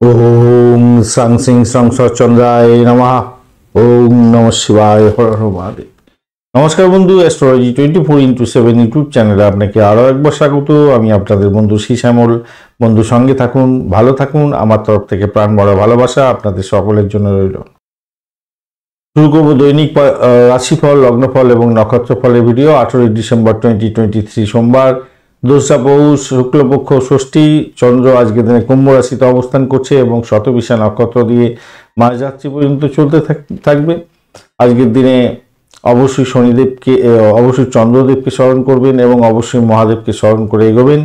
ওম সাং Singh song সচন্দ্রায় নমঃ। ওম নমঃ শিবায়, হর হর মহাদেব। নমস্কার বন্ধু, অ্যাস্ট্রোলজি 24x7 ইউটিউব চ্যানেলে আপনাকে আরও একবার স্বাগত। আমি আপনাদের বন্ধু শ্যামল। বন্ধু সঙ্গে থাকুন, ভালো থাকুন। আমার তরফ থেকে প্রাণ ভরা ভালোবাসা আপনাদের সকলের জন্য রইল। শুরু করবো দৈনিক রাশিফল, লগ্নফল এবং নক্ষত্রফলের ভিডিও। 18 ডিসেম্বর 2023 সোমবার, দোসরা পৌষ, শুক্লপক্ষ, ষষ্ঠী। চন্দ্র আজকের দিনে কুম্ভ রাশিতে অবস্থান করছে এবং শতবিশা নক্ষত্র দিয়ে মাঝরাত্রি পর্যন্ত চলতে থাকবে। আজকের দিনে অবশ্যই শনিদেবকে, অবশ্যই চন্দ্রদেবকে স্মরণ করবেন এবং অবশ্যই মহাদেবকে স্মরণ করে এগোবেন,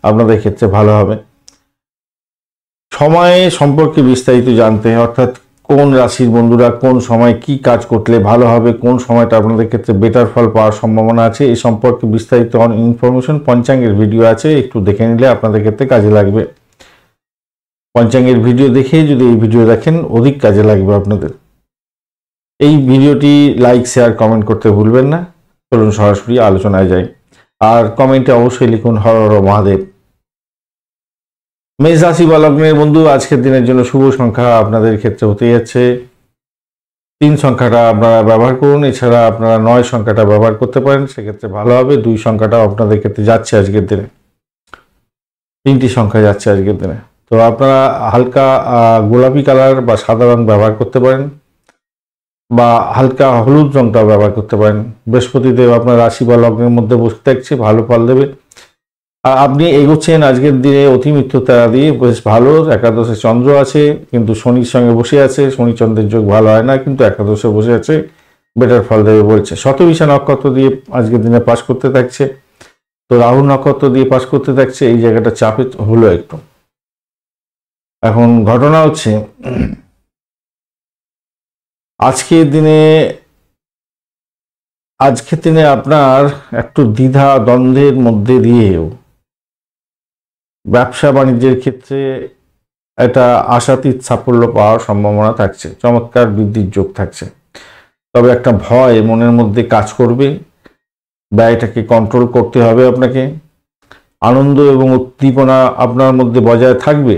আপনাদের ক্ষেত্রে ভালো হবে। সময় সম্পর্কে বিস্তারিত জানতে, অর্থাৎ কোন রাশির বন্ধুরা কোন সময় কি কাজ করলে ভালো হবে, কোন সময়টা আপনাদের ক্ষেত্রে বেটার ফল পাওয়ার সম্ভাবনা আছে, এই সম্পর্কে বিস্তারিত ইনফরমেশন পঞ্চাঙ্গের ভিডিও আছে, একটু দেখে নিলে আপনাদের ক্ষেত্রে কাজে লাগবে। পঞ্চাঙ্গের ভিডিও দেখে যদি এই ভিডিও দেখেন অধিক কাজে লাগবে আপনাদের। এই ভিডিওটি লাইক, শেয়ার, কমেন্ট করতে ভুলবেন না। চলুন সরাসরি আলোচনায় যাই। আর কমেন্টে অবশ্যই লিখুন হর হর মহাদেব। মেষ রাশি বা লগ্নের বন্ধু, আজকের দিনের জন্য শুভ সংখ্যা আপনাদের ক্ষেত্রে হতে যাচ্ছে 3 সংখ্যাটা আপনারা ব্যবহার করুন। এছাড়া আপনারা 9 সংখ্যাটা ব্যবহার করতে পারেন, সেক্ষেত্রে ভালো হবে। 2 সংখ্যাটা আপনাদের ক্ষেত্রে যাচ্ছে আজকের দিনে, 3টি সংখ্যা যাচ্ছে আজকের দিনে। তো আপনারা হালকা গোলাপি কালার বা সাদা রং ব্যবহার করতে পারেন, বা হালকা হলুদ রংটাও ব্যবহার করতে পারেন। বৃহস্পতিদেব আপনার রাশি বা লগ্নের মধ্যে বসে থাকছে, ভালো ফল দেবে। আর আপনি এগোচ্ছেন আজকের দিনে অতিমিত্র তারা দিয়ে, বেশ ভালো। একাদশে চন্দ্র আছে, কিন্তু শনির সঙ্গে বসে আছে। শনি চন্দ্রের যোগ ভালো হয় না, কিন্তু একাদশে বসে আছে, বেটার ফল দেবে বলছে। শতবিশা নক্ষত্র দিয়ে আজকের দিনে পাস করতে থাকছে, তো রাহু নক্ষত্র দিয়ে পাস করতে থাকছে। এই জায়গাটা চাপে হলো একটু। এখন ঘটনা হচ্ছে আজকের দিনে আপনার একটু দ্বিধা দ্বন্দ্বের মধ্যে দিয়েও ব্যবসা বাণিজ্যের ক্ষেত্রে একটা আশাতীত সাফল্য পাওয়ার সম্ভাবনা থাকছে, চমৎকার বৃদ্ধির যোগ থাকছে। তবে একটা ভয় মনের মধ্যে কাজ করবে, ব্যয়টাকে কন্ট্রোল করতে হবে আপনাকে। আনন্দ এবং উদ্দীপনা আপনার মধ্যে বজায় থাকবে।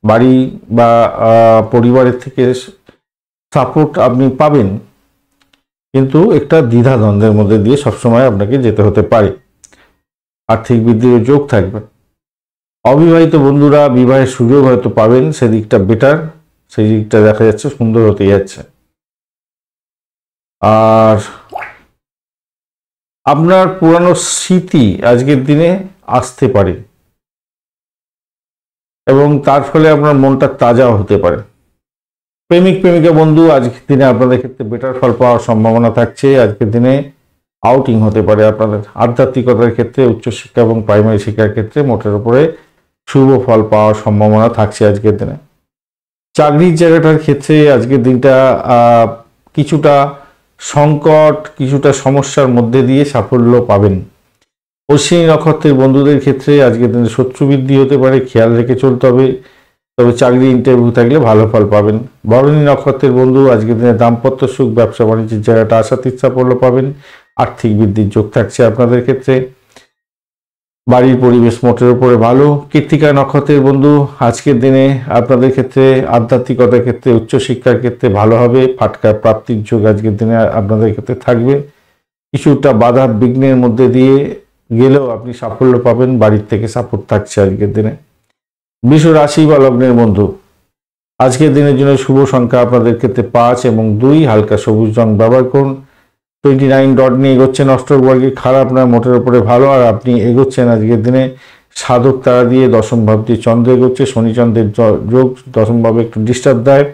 বাড়ি বা পরিবারের থেকে সাপোর্ট আপনি পাবেন, কিন্তু একটা দ্বিধা দ্বন্দ্বের মধ্যে দিয়ে সবসময় আপনাকে যেতে হতে পারে। আর্থিক বৃদ্ধির যোগ থাকবে। অবিবাহিত বন্ধুরা বিবাহের সুযোগ হয়তো পাবেন, সেদিকটা বেটার, সেই দিকটা দেখা যাচ্ছে সুন্দর হতে যাচ্ছে। আর আপনার পুরানো স্মৃতি আজকের দিনে আসতে পারে এবং তার ফলে আপনার মনটা তাজা হতে পারে। প্রেমিক প্রেমিকা বন্ধু, আজকের দিনে আপনাদের ক্ষেত্রে বেটার ফল পাওয়ার সম্ভাবনা থাকছে। আজকের দিনে আউটিং হতে পারে আপনাদের। আধ্যাত্মিকতার ক্ষেত্রে, উচ্চশিক্ষা এবং প্রাইমারি শিক্ষার ক্ষেত্রে মোটের উপরে শুভ ফল পাওয়ার সম্ভাবনা থাকছে আজকের দিনে। চাকরির জায়গাটার ক্ষেত্রে আজকের দিনটা কিছুটা সংকট, কিছুটা সমস্যার মধ্যে দিয়ে সাফল্য পাবেন। অশ্বিনী নক্ষত্রের বন্ধুদের ক্ষেত্রে আজকের দিনে শত্রু বৃদ্ধি হতে পারে, খেয়াল রেখে চলতে হবে। তবে চাকরি ইন্টারভিউ থাকলে ভালো ফল পাবেন। ভরণী নক্ষত্রের বন্ধু, আজকের দিনে দাম্পত্য সুখ, ব্যবসা বাণিজ্যের জায়গাটা আশাতীত সাফল্য পাবেন। আর্থিক বৃদ্ধির যোগ থাকছে আপনাদের ক্ষেত্রে। বাড়ির পরিবেশ মোটের উপরে ভালো। কৃত্তিকা নক্ষত্রের বন্ধু, আজকের দিনে আপনাদের ক্ষেত্রে আধ্যাত্মিকতার ক্ষেত্রে, উচ্চশিক্ষার ক্ষেত্রে ভালো হবে। ফাটকা প্রাপ্তির যোগ আজকের দিনে আপনাদের ক্ষেত্রে থাকবে। কিছুটা বাধা বিঘ্নের মধ্যে দিয়ে গেলেও আপনি সাফল্য পাবেন, বাড়ির থেকে সাপোর্ট থাকছে আজকের দিনে। বৃষ রাশি বা লগ্নের বন্ধু, আজকের দিনের জন্য শুভ সংখ্যা আপনাদের ক্ষেত্রে 5 এবং 2। হালকা সবুজ রং ব্যবহার করুন। 29 ডট নিয়ে এগোচ্ছেন অষ্টবর্গে, খারাপ না, মোটের উপরে ভালো। আর আপনি এগোচ্ছেন আজকের দিনে সাধক তারা দিয়ে, দশম ভাব দিয়ে চন্দ্র এগোচ্ছে। শনিচন্দ্রের যোগ দশম ভাবে একটু ডিস্টার্ব দেয়।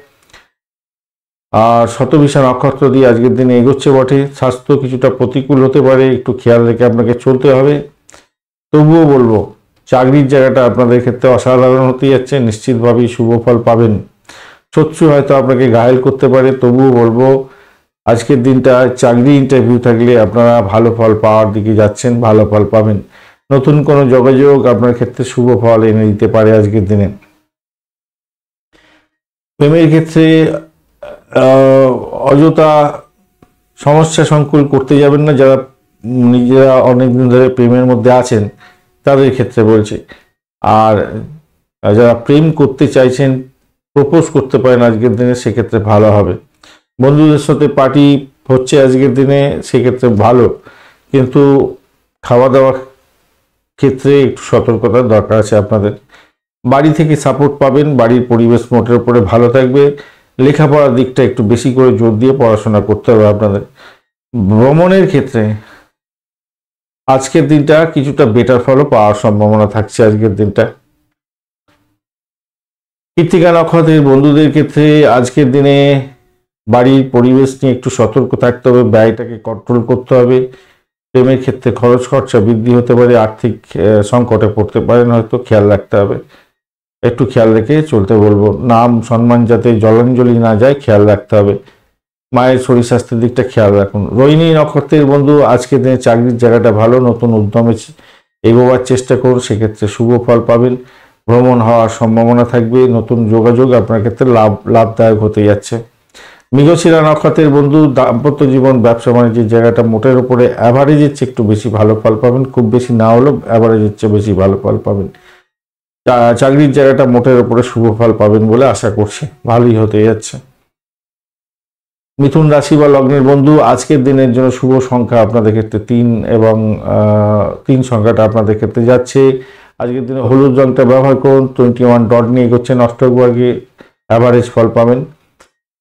আর শতবিশা নক্ষত্র দিয়ে আজকের দিনে এগোচ্ছে বটে। স্বাস্থ্য কিছুটা প্রতিকূল হতে পারে, একটু খেয়াল রেখে আপনাকে চলতে হবে। তবুও বলবো চাকরির জায়গাটা আপনাদের ক্ষেত্রে অসাধারণ হতে যাচ্ছে, নিশ্চিতভাবেই শুভ ফল পাবেন। শত্রু হয়তো আপনাকে ঘায়েল করতে পারে, তবুও বলবো আজকের দিনটা চাকরি ইন্টারভিউ থাকলে আপনারা ভালো ফল পাওয়ার দিকে যাচ্ছেন, ভালো ফল পাবেন। নতুন কোনো যোগাযোগ আপনার ক্ষেত্রে শুভ ফল এনে দিতে পারে আজকের দিনে। প্রেমের ক্ষেত্রে অযথা সমস্যা সংকুল করতে যাবেন না। যারা নিজেরা অনেকদিন ধরে প্রেমের মধ্যে আছেন তাদের ক্ষেত্রে বলছি। আর যারা প্রেম করতে চাইছেন প্রপোজ করতে পারেন আজকের দিনে, সেক্ষেত্রে ভালো হবে। বন্ধুদের সাথে পার্টি হচ্ছে আজকের দিনে, সেক্ষেত্রে ভালো, কিন্তু খাওয়া দাওয়ার ক্ষেত্রে একটু সতর্কতার দরকার আছে আপনাদের। বাড়ি থেকে সাপোর্ট পাবেন, বাড়ির পরিবেশ মোটের উপরে ভালো থাকবে। লেখাপড়ার দিকটা একটু বেশি করে জোর দিয়ে পড়াশোনা করতে হবে আপনাদের। ভ্রমণের ক্ষেত্রে আজকের দিনটা কিছুটা বেটার ফলও পাওয়ার সম্ভাবনা থাকছে আজকের দিনটা। কৃত্তিকা নক্ষত্রের বন্ধুদের ক্ষেত্রে আজকের দিনে বাড়ির পরিবেশ নিয়ে একটু সতর্ক থাকতে হবে, ব্যয়টাকে কন্ট্রোল করতে হবে। প্রেমের ক্ষেত্রে খরচ খরচা বৃদ্ধি হতে পারে, আর্থিক সংকটে পড়তে পারেন, হয়তো খেয়াল রাখতে হবে, একটু খেয়াল রেখে চলতে বলবো। নাম সম্মান যাতে জলাঞ্জলি না যায় খেয়াল রাখতে হবে। মায়ের শরীর স্বাস্থ্যের দিকটা খেয়াল রাখুন। রোহিণী নক্ষত্রের বন্ধু আজকের দিনে চাকরির জায়গাটা ভালো, নতুন উদ্যমে এগোবার চেষ্টা করুন, সেক্ষেত্রে শুভ ফল পাবেন। ভ্রমণ হওয়ার সম্ভাবনা থাকবে, নতুন যোগাযোগ আপনার ক্ষেত্রে লাভদায়ক হতে যাচ্ছে। মৃগশিরা নক্ষত্রের বন্ধু দাম্পত্য জীবন ব্যবসা বাণিজ্যের জায়গাটা মোটের উপরে অ্যাভারেজের চেয়ে একটু বেশি ভালো ফল পাবেন, খুব বেশি না হলেও অ্যাভারেজের চেয়ে বেশি ভালো ফল পাবেন। চাকরির জায়গাটা মোটের উপরে শুভ ফল পাবেন বলে আশা করছি, ভালোই হতে যাচ্ছে। মিথুন রাশি বা লগ্নের বন্ধু আজকের দিনের জন্য শুভ সংখ্যা আপনাদের ক্ষেত্রে 3 এবং 3 সংখ্যাটা আপনাদের ক্ষেত্রে যাচ্ছে। আজকের দিনে হলুদ রংটা ব্যবহার করুন। 21 ডট নিয়ে এগোচ্ছেন অষ্টক বর্গে, অ্যাভারেজ ফল পাবেন।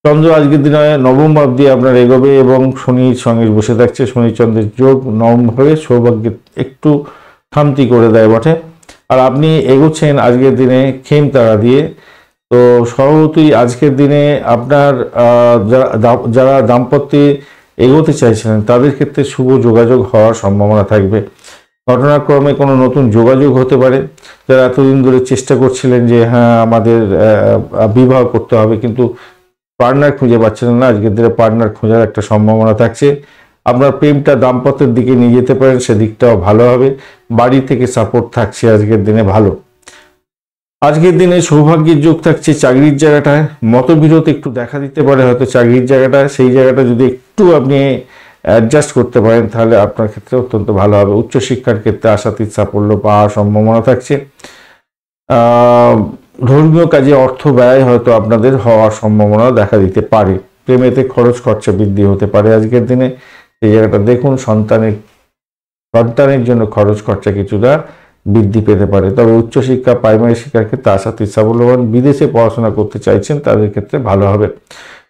চন্দ্র আজকের দিনে নবম ভাব দিয়ে আপনার এগোবে এবং শনির সঙ্গে বসে থাকছে। শনি চন্দ্রের যোগ নবম ভাবে সৌভাগ্যের একটু খামতি করে দেয় বটে। আর আপনি এগোচ্ছেন আজকের দিনে খেম তারা দিয়ে। তো স্বভাবতই আজকের দিনে আপনার যারা দাম্পত্যে এগোতে চাইছিলেন তাদের ক্ষেত্রে শুভ যোগাযোগ হওয়ার সম্ভাবনা থাকবে। ঘটনাক্রমে কোনো নতুন যোগাযোগ হতে পারে। যারা এতদিন ধরে চেষ্টা করছিলেন যে হ্যাঁ আমাদের বিবাহ করতে হবে, কিন্তু পার্টনার খুঁজে পাচ্ছিলেন না, আজকের দিনে পার্টনার খোঁজার একটা সম্ভাবনা থাকছে। আপনার প্রেমটা দাম্পত্যের দিকে নিয়ে যেতে পারেন, সেদিকটাও ভালো হবে। বাড়ি থেকে সাপোর্ট থাকছে আজকের দিনে ভালো। আজকের দিনে সৌভাগ্যের যোগ থাকছে চাকরির জায়গাটায়। মতবিরোধ একটু দেখা দিতে পারে হয়তো চাকরির জায়গাটা, সেই জায়গাটা যদি একটু আপনি অ্যাডজাস্ট করতে পারেন তাহলে আপনার ক্ষেত্রে অত্যন্ত ভালো হবে। উচ্চশিক্ষার ক্ষেত্রে আশাতীত সাফল্য পাওয়ার সম্ভাবনা থাকছে। ধর্মীয় কাজে অর্থ ব্যয় হয়তো আপনাদের হওয়ার সম্ভাবনা দেখা দিতে পারে। প্রেমেতে খরচ খরচা বৃদ্ধি হতে পারে আজকের দিনে, এই জায়গাটা দেখুন। সন্তানের জন্য খরচ খরচা কিছুটা বৃদ্ধি পেতে পারে। তবে উচ্চশিক্ষা প্রাইমারি শিক্ষার ক্ষেত্রে আশাতীত সাফল্যবান। বিদেশে পড়াশোনা করতে চাইছেন তাদের ক্ষেত্রে ভালো হবে।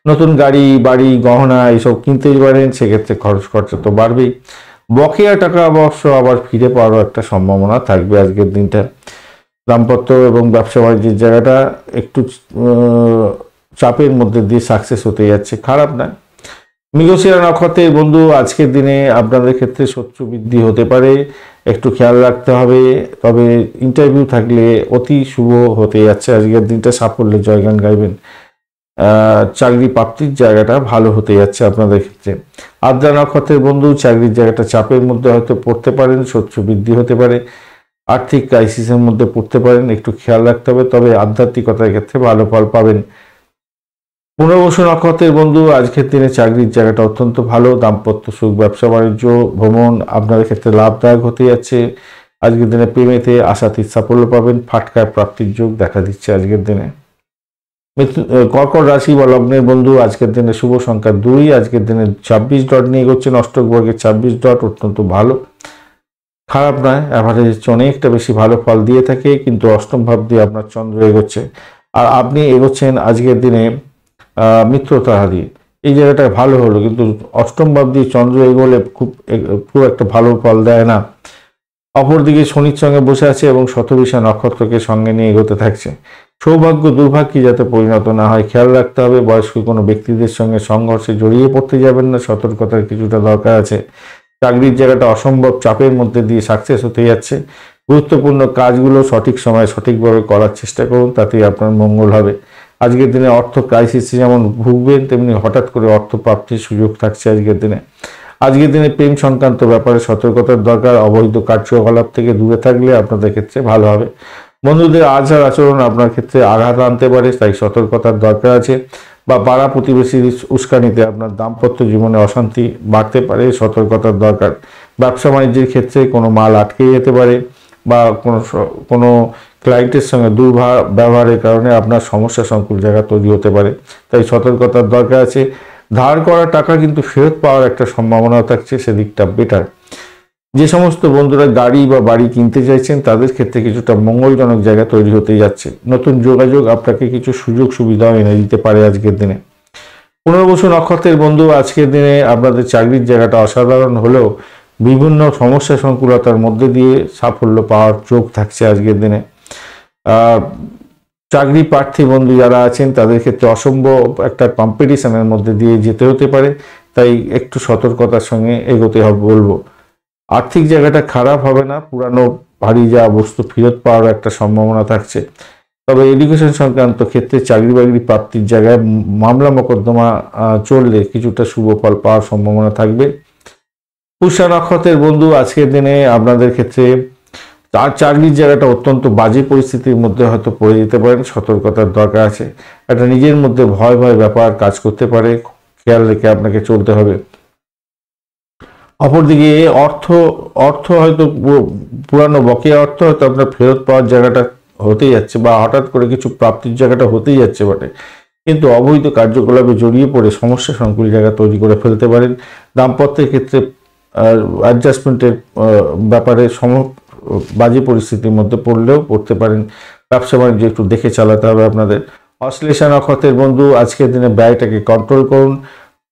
নতুন গাড়ি বাড়ি গহনা এইসব কিনতেই পারেন, সেক্ষেত্রে খরচ খরচা তো বাড়বেই। বকেয়া টাকা অবশ্য আবার ফিরে পাওয়ারও একটা সম্ভাবনা থাকবে আজকের দিনটা। দাম্পত্য এবং ব্যবসা বাণিজ্যের জায়গাটা একটু চাপের মধ্যে দিয়ে সাকসেস হতে যাচ্ছে, খারাপ না। মৃগশিরা নক্ষত্রের বন্ধু আজকের দিনে আপনাদের ক্ষেত্রে শত্রু বৃদ্ধি হতে পারে, একটু খেয়াল রাখতে হবে। তবে ইন্টারভিউ থাকলে অতি শুভ হতে যাচ্ছে আজকের দিনটা, সাফল্যের জয়গান গাইবেন। চাকরি প্রাপ্তির জায়গাটা ভালো হতে যাচ্ছে আপনাদের ক্ষেত্রে। আদ্রা নক্ষত্রের বন্ধু চাকরির জায়গাটা চাপের মধ্যে হয়তো পড়তে পারেন, শত্রু বৃদ্ধি হতে পারে, আর্থিক ক্রাইসিসের মধ্যে পড়তে পারেন, একটু খেয়াল রাখতে হবে। তবে আধ্যাত্মিকতার ক্ষেত্রে ভালো ফল পাবেন। পুনর্বসু নক্ষত্রের বন্ধু আজকের দিনে চাকরির জায়গাটা অত্যন্ত ভালো। দাম্পত্য সুখ ব্যবসা বাণিজ্য ভ্রমণ আপনাদের ক্ষেত্রে লাভদায়ক হতে যাচ্ছে। আজকের দিনে প্রেমেতে আশাতীত সাফল্য পাবেন। ফাটকায় প্রাপ্তির যোগ দেখা দিচ্ছে আজকের দিনে। কর্কট রাশি বা লগ্নের বন্ধু আজকের দিনে শুভ সংখ্যা 2। আজকের দিনে 26 ডট নিয়ে এগোচ্ছেন অষ্টক বর্গের 26 ডট, অত্যন্ত ভালো, খারাপ নয়। অ্যাভারেজের চেয়ে অনেকটা বেশি ভালো ফল দিয়ে থাকে, কিন্তু অষ্টম ভাব দিয়ে আপনার চন্দ্র এগোচ্ছে আর আপনি এগোচ্ছেন আজকের দিনে মিত্রতারা দিয়ে। এই জায়গাটা ভালো হলো, কিন্তু অষ্টম ভাব দিয়ে চন্দ্র এগোলে খুব একটা ভালো ফল দেয় না। অপরদিকে শনির সঙ্গে বসে আছে এবং শতবিশা নক্ষত্রকে সঙ্গে নিয়ে এগোতে থাকছে। সৌভাগ্য দুর্ভাগ্যে যাতে পরিণত না হয় খেয়াল রাখতে হবে। বয়স্ক কোনো ব্যক্তিদের সঙ্গে সংঘর্ষে জড়িয়ে পড়তে যাবেন না, সতর্কতার কিছুটা দরকার আছে। চাকরির জায়গাটা অসম্ভব চাপের মধ্যে দিয়ে সাকসেস হতে যাচ্ছে। গুরুত্বপূর্ণ কাজগুলো সঠিক সময়ে সঠিকভাবে করার চেষ্টা করুন, তাতেই আপনার মঙ্গল হবে। আজকের দিনে অর্থ ক্রাইসিসে যেমন ভুগবেন, তেমনি হঠাৎ করে অর্থ প্রাপ্তির সুযোগ থাকছে আজকের দিনে। আজকের দিনে প্রেম সংক্রান্ত ব্যাপারে সতর্কতার দরকার। অবৈধ কার্যকলাপ থেকে দূরে থাকলে আপনাদের ক্ষেত্রে ভালো হবে। বন্ধুদের আচার আচরণ আপনার ক্ষেত্রে আঘাত আনতে পারে, তাই সতর্কতার দরকার আছে। বা পাড়া প্রতিবেশীর উস্কানিতে আপনার দাম্পত্য জীবনে অশান্তি বাড়তে পারে, সতর্কতার দরকার। ব্যবসা বাণিজ্যের ক্ষেত্রে কোনো মাল আটকে যেতে পারে বা কোনো ক্লায়েন্টের সঙ্গে দুর্ব্যবহারের কারণে আপনার সমস্যা সংকুল জায়গা তৈরি হতে পারে, তাই সতর্কতার দরকার আছে। ধার করা টাকা কিন্তু ফেরত পাওয়ার একটা সম্ভাবনা থাকছে, সেদিকটা বেটার। যে সমস্ত বন্ধুরা গাড়ি বা বাড়ি কিনতে চাইছেন তাদের ক্ষেত্রে কিছুটা মঙ্গলজনক জায়গা তৈরি হতে যাচ্ছে। নতুন যোগাযোগ আপনাকে কিছু সুযোগ সুবিধাও এনে দিতে পারে আজকের দিনে। পুনর্বসু নক্ষত্রের বন্ধু, আজকের দিনে আপনাদের চাকরির জায়গাটা অসাধারণ হলেও বিভিন্ন সমস্যা সংকুলতার মধ্যে দিয়ে সাফল্য পাওয়ার যোগ থাকছে আজকের দিনে। চাকরি প্রার্থী বন্ধু যারা আছেন তাদের ক্ষেত্রে অসম্ভব একটা কম্পিটিশনের মধ্যে দিয়ে যেতে হতে পারে, তাই একটু সতর্কতার সঙ্গে এগোতে হবে বলবো। আর্থিক জায়গাটা খারাপ হবে না, পুরানো ভারী যাওয়া বস্তু ফেরত পাওয়ার একটা সম্ভাবনা থাকছে। তবে এডুকেশন সংক্রান্ত ক্ষেত্রে চাকরি বাকরি প্রাপ্তির জায়গায় মামলা মোকদ্দমা চললে কিছুটা শুভ ফল পাওয়ার সম্ভাবনা থাকবে। পুষ্যা নক্ষত্রের বন্ধু, আজকের দিনে আপনাদের ক্ষেত্রে তার চাকরির জায়গাটা অত্যন্ত বাজে পরিস্থিতির মধ্যে হয়তো পড়ে যেতে পারেন, সতর্কতার দরকার আছে। একটা নিজের মধ্যে ভয় ভয় ব্যাপার কাজ করতে পারে, খেয়াল রেখে আপনাকে চলতে হবে। অপরদিকে অর্থ হয়তো পুরানো বকেয়া অর্থ হয়তো আপনার ফেরত পাওয়ার জায়গাটা হতেই যাচ্ছে, বা হঠাৎ করে কিছু প্রাপ্তির জায়গাটা হতেই যাচ্ছে বটে, কিন্তু অবৈধ কার্যকলাপে জড়িয়ে পড়ে সমস্যা সংকুল জায়গা তৈরি করে ফেলতে পারেন। দাম্পত্যের ক্ষেত্রে অ্যাডজাস্টমেন্টের ব্যাপারে বাজে পরিস্থিতির মধ্যে পড়তে পারেন। ব্যবসা বাণিজ্য একটু দেখে চালাতে হবে আপনাদের। অশ্লেষা নক্ষত্রের বন্ধু, আজকের দিনে ব্যয়টাকে কন্ট্রোল করুন,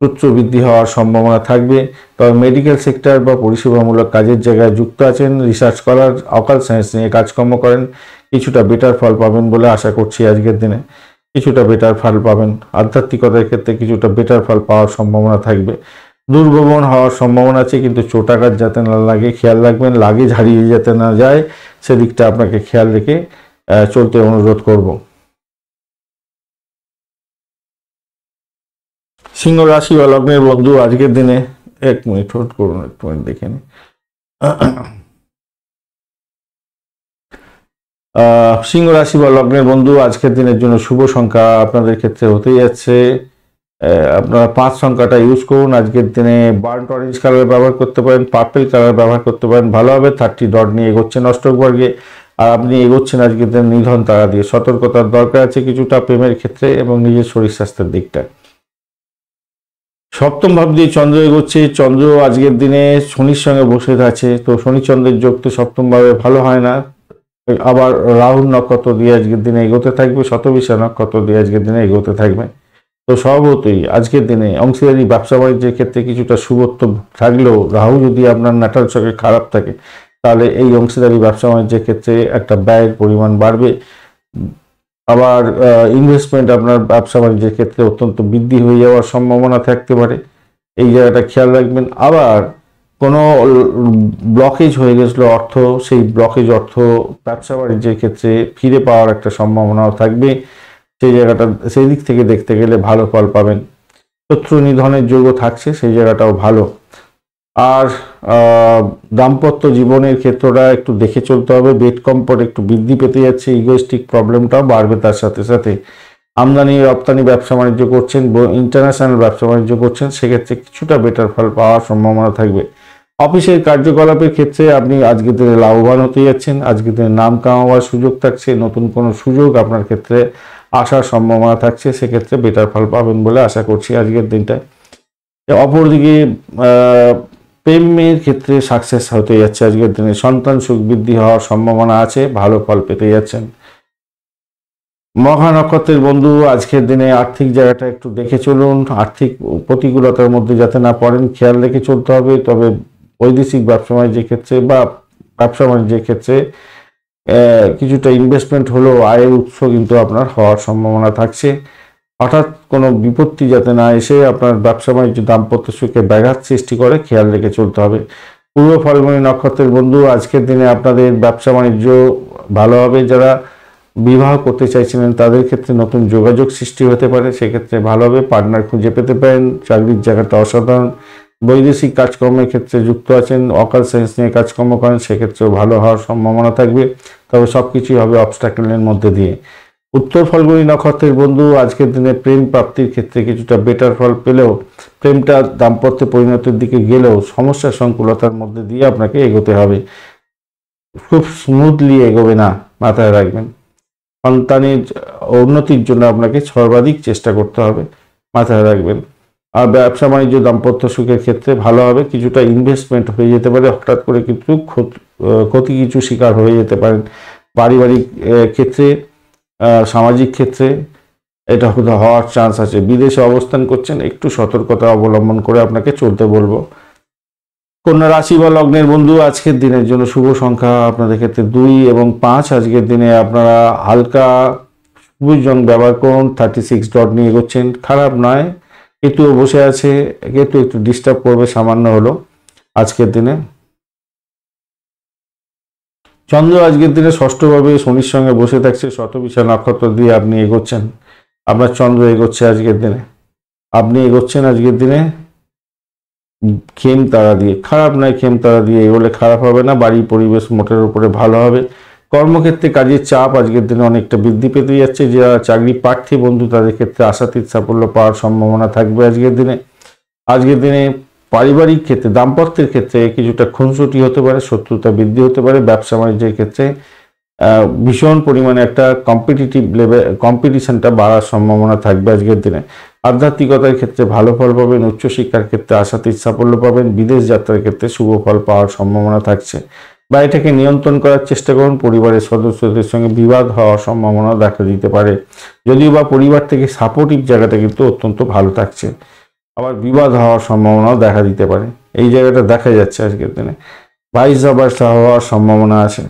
উচ্চ বৃদ্ধি হওয়ার সম্ভাবনা থাকবে। তবে মেডিকেল সেক্টর বা পরিষেবামূলক কাজের জায়গায় যুক্ত আছেন, রিসার্চ করার অকাল সায়েন্স নিয়ে কাজকর্ম করেন, কিছুটা বেটার ফল পাবেন বলে আশা করছি। আজকের দিনে কিছুটা বেটার ফল পাবেন। আধ্যাত্মিকতার ক্ষেত্রে কিছুটা বেটার ফল পাওয়ার সম্ভাবনা থাকবে। দুর্ভবন হওয়ার সম্ভাবনা আছে, কিন্তু চোটাঘাত যাতে না লাগে খেয়াল রাখবেন, লাগেজ হারিয়ে যাতে না যায় সেদিকটা আপনাকে খেয়াল রেখে চলতে অনুরোধ করব। সিংহ রাশি বা লগ্নের বন্ধু, আজকের দিনে এক মিনিট হোল্ড করুন, একটু দেখে নিই। সিংহ রাশি বা লগ্নের বন্ধু, আজকের দিনের জন্য শুভ সংখ্যা আপনাদের ক্ষেত্রে হতেই যাচ্ছে। আপনারা 5 সংখ্যাটা ইউজ করুন। আজকের দিনে বার্ন্ট অরেঞ্জ কালার ব্যবহার করতে পারেন, পার্পেল কালার ব্যবহার করতে পারেন, ভালো হবে। 30 ডট নিয়ে এগোচ্ছেন অষ্টক বর্গে, আর আপনি এগোচ্ছেন আজকের দিনে নিধন তারা দিয়ে। সতর্কতার দরকার আছে কিছুটা প্রেমের ক্ষেত্রে এবং নিজের শরীর স্বাস্থ্যের দিকটা। সপ্তম ভাব দিয়ে চন্দ্র এগোচ্ছে। চন্দ্র আজকের দিনে শনির সঙ্গে বসে আছে, তো শনি চন্দ্রের যোগ তো সপ্তম ভাবে ভালো হয় না। আবার রাহুল নক্ষত্র দিয়ে আজকের দিনে এগোতে থাকবে, শতবিশা নক্ষত্র দিয়ে আজকের দিনে এগোতে থাকবে। তো স্বভাবতই আজকের দিনে অংশীদারি ব্যবসা বাণিজ্যের ক্ষেত্রে কিছুটা শুভত্ব থাকলেও রাহু যদি আপনার নাটাল চকে খারাপ থাকে তাহলে এই অংশীদারি ব্যবসা বাণিজ্যের ক্ষেত্রে একটা ব্যয়ের পরিমাণ বাড়বে। আবার ইনভেস্টমেন্ট আপনার ব্যবসা বাণিজ্যের ক্ষেত্রে অত্যন্ত বৃদ্ধি হয়ে যাওয়ার সম্ভাবনা থাকতে পারে, এই জায়গাটা খেয়াল রাখবেন। আবার কোনো ব্লকেজ হয়ে গেছিলো অর্থ, সেই ব্লকেজ অর্থ ব্যবসা বাণিজ্যের ক্ষেত্রে ফিরে পাওয়ার একটা সম্ভাবনাও থাকবে, সেই জায়গাটা সেই দিক থেকে দেখতে গেলে ভালো ফল পাবেন। শত্রু নিধনের যোগ্য থাকছে, সেই জায়গাটাও ভালো। আর দাম্পত্য জীবনের ক্ষেত্রটা একটু দেখে চলতে হবে, বেড কম্ফর্ট একটু বৃদ্ধি পেতে যাচ্ছে, ইগোয়েস্টিক প্রবলেমটাও বাড়বে। তার সাথে সাথে আমদানি রপ্তানি ব্যবসা বাণিজ্য করছেন, ইন্টারন্যাশনাল ব্যবসা বাণিজ্য করছেন, সেক্ষেত্রে কিছুটা বেটার ফল পাওয়ার সম্ভাবনা থাকবে। অফিসের কার্যকলাপের ক্ষেত্রে আপনি আজকের দিনে লাভবান হতে যাচ্ছেন, আজকের দিনে নাম কামাবার সুযোগ থাকছে, নতুন কোনো সুযোগ আপনার ক্ষেত্রে আসার সম্ভাবনা থাকছে, সেক্ষেত্রে বেটার ফল পাবেন বলে আশা করছি আজকের দিনটায়। অপরদিকে প্রেমের ক্ষেত্রে সাকসেস হতে যাচ্ছে আজকের দিনে, সন্তান সুখ বৃদ্ধি হওয়ার সম্ভাবনা আছে, ভালো ফল পেতে যাচ্ছেন। মঘা নক্ষত্রের বন্ধু, আজকের দিনে আর্থিক জায়গাটা একটু দেখে চলুন, আর্থিক প্রতিকূলতার মধ্যে যাতে না পড়েন খেয়াল রেখে চলতে হবে। তবে বৈদেশিক ব্যবসা বাণিজ্যের ক্ষেত্রে বা ব্যবসা বাণিজ্যের ক্ষেত্রে কিছুটা ইনভেস্টমেন্ট হলেও আয়ের উৎস কিন্তু আপনার হওয়ার সম্ভাবনা থাকছে। হঠাৎ কোনো বিপত্তি যাতে না এসে আপনার ব্যবসা বাণিজ্য দাম্পত্য সুখে ব্যাঘাত সৃষ্টি করে খেয়াল রেখে চলতে হবে। পূর্ব ফাল্গুনী নক্ষত্রের বন্ধু, আজকের দিনে আপনাদের ব্যবসা বাণিজ্য ভালো হবে। যারা বিবাহ করতে চাইছিলেন তাদের ক্ষেত্রে নতুন যোগাযোগ সৃষ্টি হতে পারে, সেক্ষেত্রে ভালো হবে। পার্টনার খুঁজে পেতে পারেন, চাকরির জায়গাটা অসাধারণ। বৈদেশিক কাজকর্মের ক্ষেত্রে যুক্ত আছেন, অকাল সায়েন্স নিয়ে কাজকর্ম করেন, সেক্ষেত্রেও ভালো হওয়ার সম্ভাবনা থাকবে। তবে সব কিছুই হবে অবস্ট্যাকেলের মধ্যে দিয়ে। উত্তর ফাল্গুনী নক্ষত্রের বন্ধু, আজকের দিনে প্রেম প্রাপ্তির ক্ষেত্রে কিছুটা বেটার ফল পেলেও প্রেমটা দাম্পত্য পরিণতির দিকে গেলেও সমস্যা সংকুলতার মধ্যে দিয়ে আপনাকে এগোতে হবে, খুব স্মুথলি এগোবে না। মাথায় রাখবেন। সন্তানের উন্নতির জন্য আপনাকে সর্বাধিক চেষ্টা করতে হবে, মাথায় রাখবেন। আর ব্যবসা বাণিজ্য দাম্পত্য সুখের ক্ষেত্রে ভালো হবে। কিছুটা ইনভেস্টমেন্ট হয়ে যেতে পারে, হঠাৎ করে কিন্তু ক্ষতি কিছু শিকার হয়ে যেতে পারেন। পারিবারিক ক্ষেত্রে, সামাজিক ক্ষেত্রে এটা হওয়ার চান্স আছে। বিদেশে অবস্থান করছেন, একটু সতর্কতা অবলম্বন করে আপনাকে চলতে বলবো। কন্যা রাশি বা লগ্নের বন্ধু, আজকের দিনের জন্য শুভ সংখ্যা আপনাদের ক্ষেত্রে 2 এবং 5। আজকের দিনে আপনারা হালকা সবুজ রং ব্যবহার করুন। 36 ডট নিয়ে এগোচ্ছেন, খারাপ নয়। কেতুও বসে আছে, কেতু একটু ডিস্টার্ব করবে সামান্য হলো আজকের দিনে। চন্দ্র আজকের দিনে ষষ্ঠভাবে শনির সঙ্গে বসে থাকছে, শতবিশা নক্ষত্র দিয়ে আপনি এগোচ্ছেন। আপনার চন্দ্র এগোচ্ছে আজকের দিনে, আপনি এগোচ্ছেন আজকের দিনে খেম তারা দিয়ে। খারাপ নয়, খেম তারা দিয়ে এগোলে খারাপ হবে না। বাড়ি পরিবেশ মোটের উপরে ভালো হবে। কর্মক্ষেত্রে কাজের চাপ আজকের দিনে অনেকটা বৃদ্ধি পেতে যাচ্ছে। যারা চাকরি প্রার্থী বন্ধু, তাদের ক্ষেত্রে আশাতীত সাফল্য পাওয়ার সম্ভাবনা থাকবে আজকের দিনে। আজকের দিনে পারিবারিক ক্ষেত্রে, দাম্পত্যের ক্ষেত্রে কিছুটা খুনসুটি হতে পারে, শত্রুতা বৃদ্ধি হতে পারে। ব্যবসা বাণিজ্যের ক্ষেত্রে ভীষণ পরিমাণে একটা কম্পিটিটিভ লেভেল, কম্পিটিশনটা বাড়ার সম্ভাবনা থাকবে আজকের দিনে। আধ্যাত্মিকতার ক্ষেত্রে ভালো ফল পাবেন। উচ্চশিক্ষার ক্ষেত্রে আশাতীত সাফল্য পাবেন। বিদেশ যাত্রার ক্ষেত্রে শুভ ফল পাওয়ার সম্ভাবনা থাকছে। বা এটাকে নিয়ন্ত্রণ করার চেষ্টা করুন। পরিবারের সদস্যদের সঙ্গে বিবাদ হওয়ার সম্ভাবনা দেখা দিতে পারে, যদিও বা পরিবার থেকে সাপোর্টিভ জায়গাটা কিন্তু অত্যন্ত ভালো থাকছে। আবার বিবাদ হওয়ার সম্ভাবনাও দেখা দিতে পারে, এই জায়গাটা দেখা যাচ্ছে আজকের দিনে। ভাইস ভার্সা হওয়ার সম্ভাবনা আছে,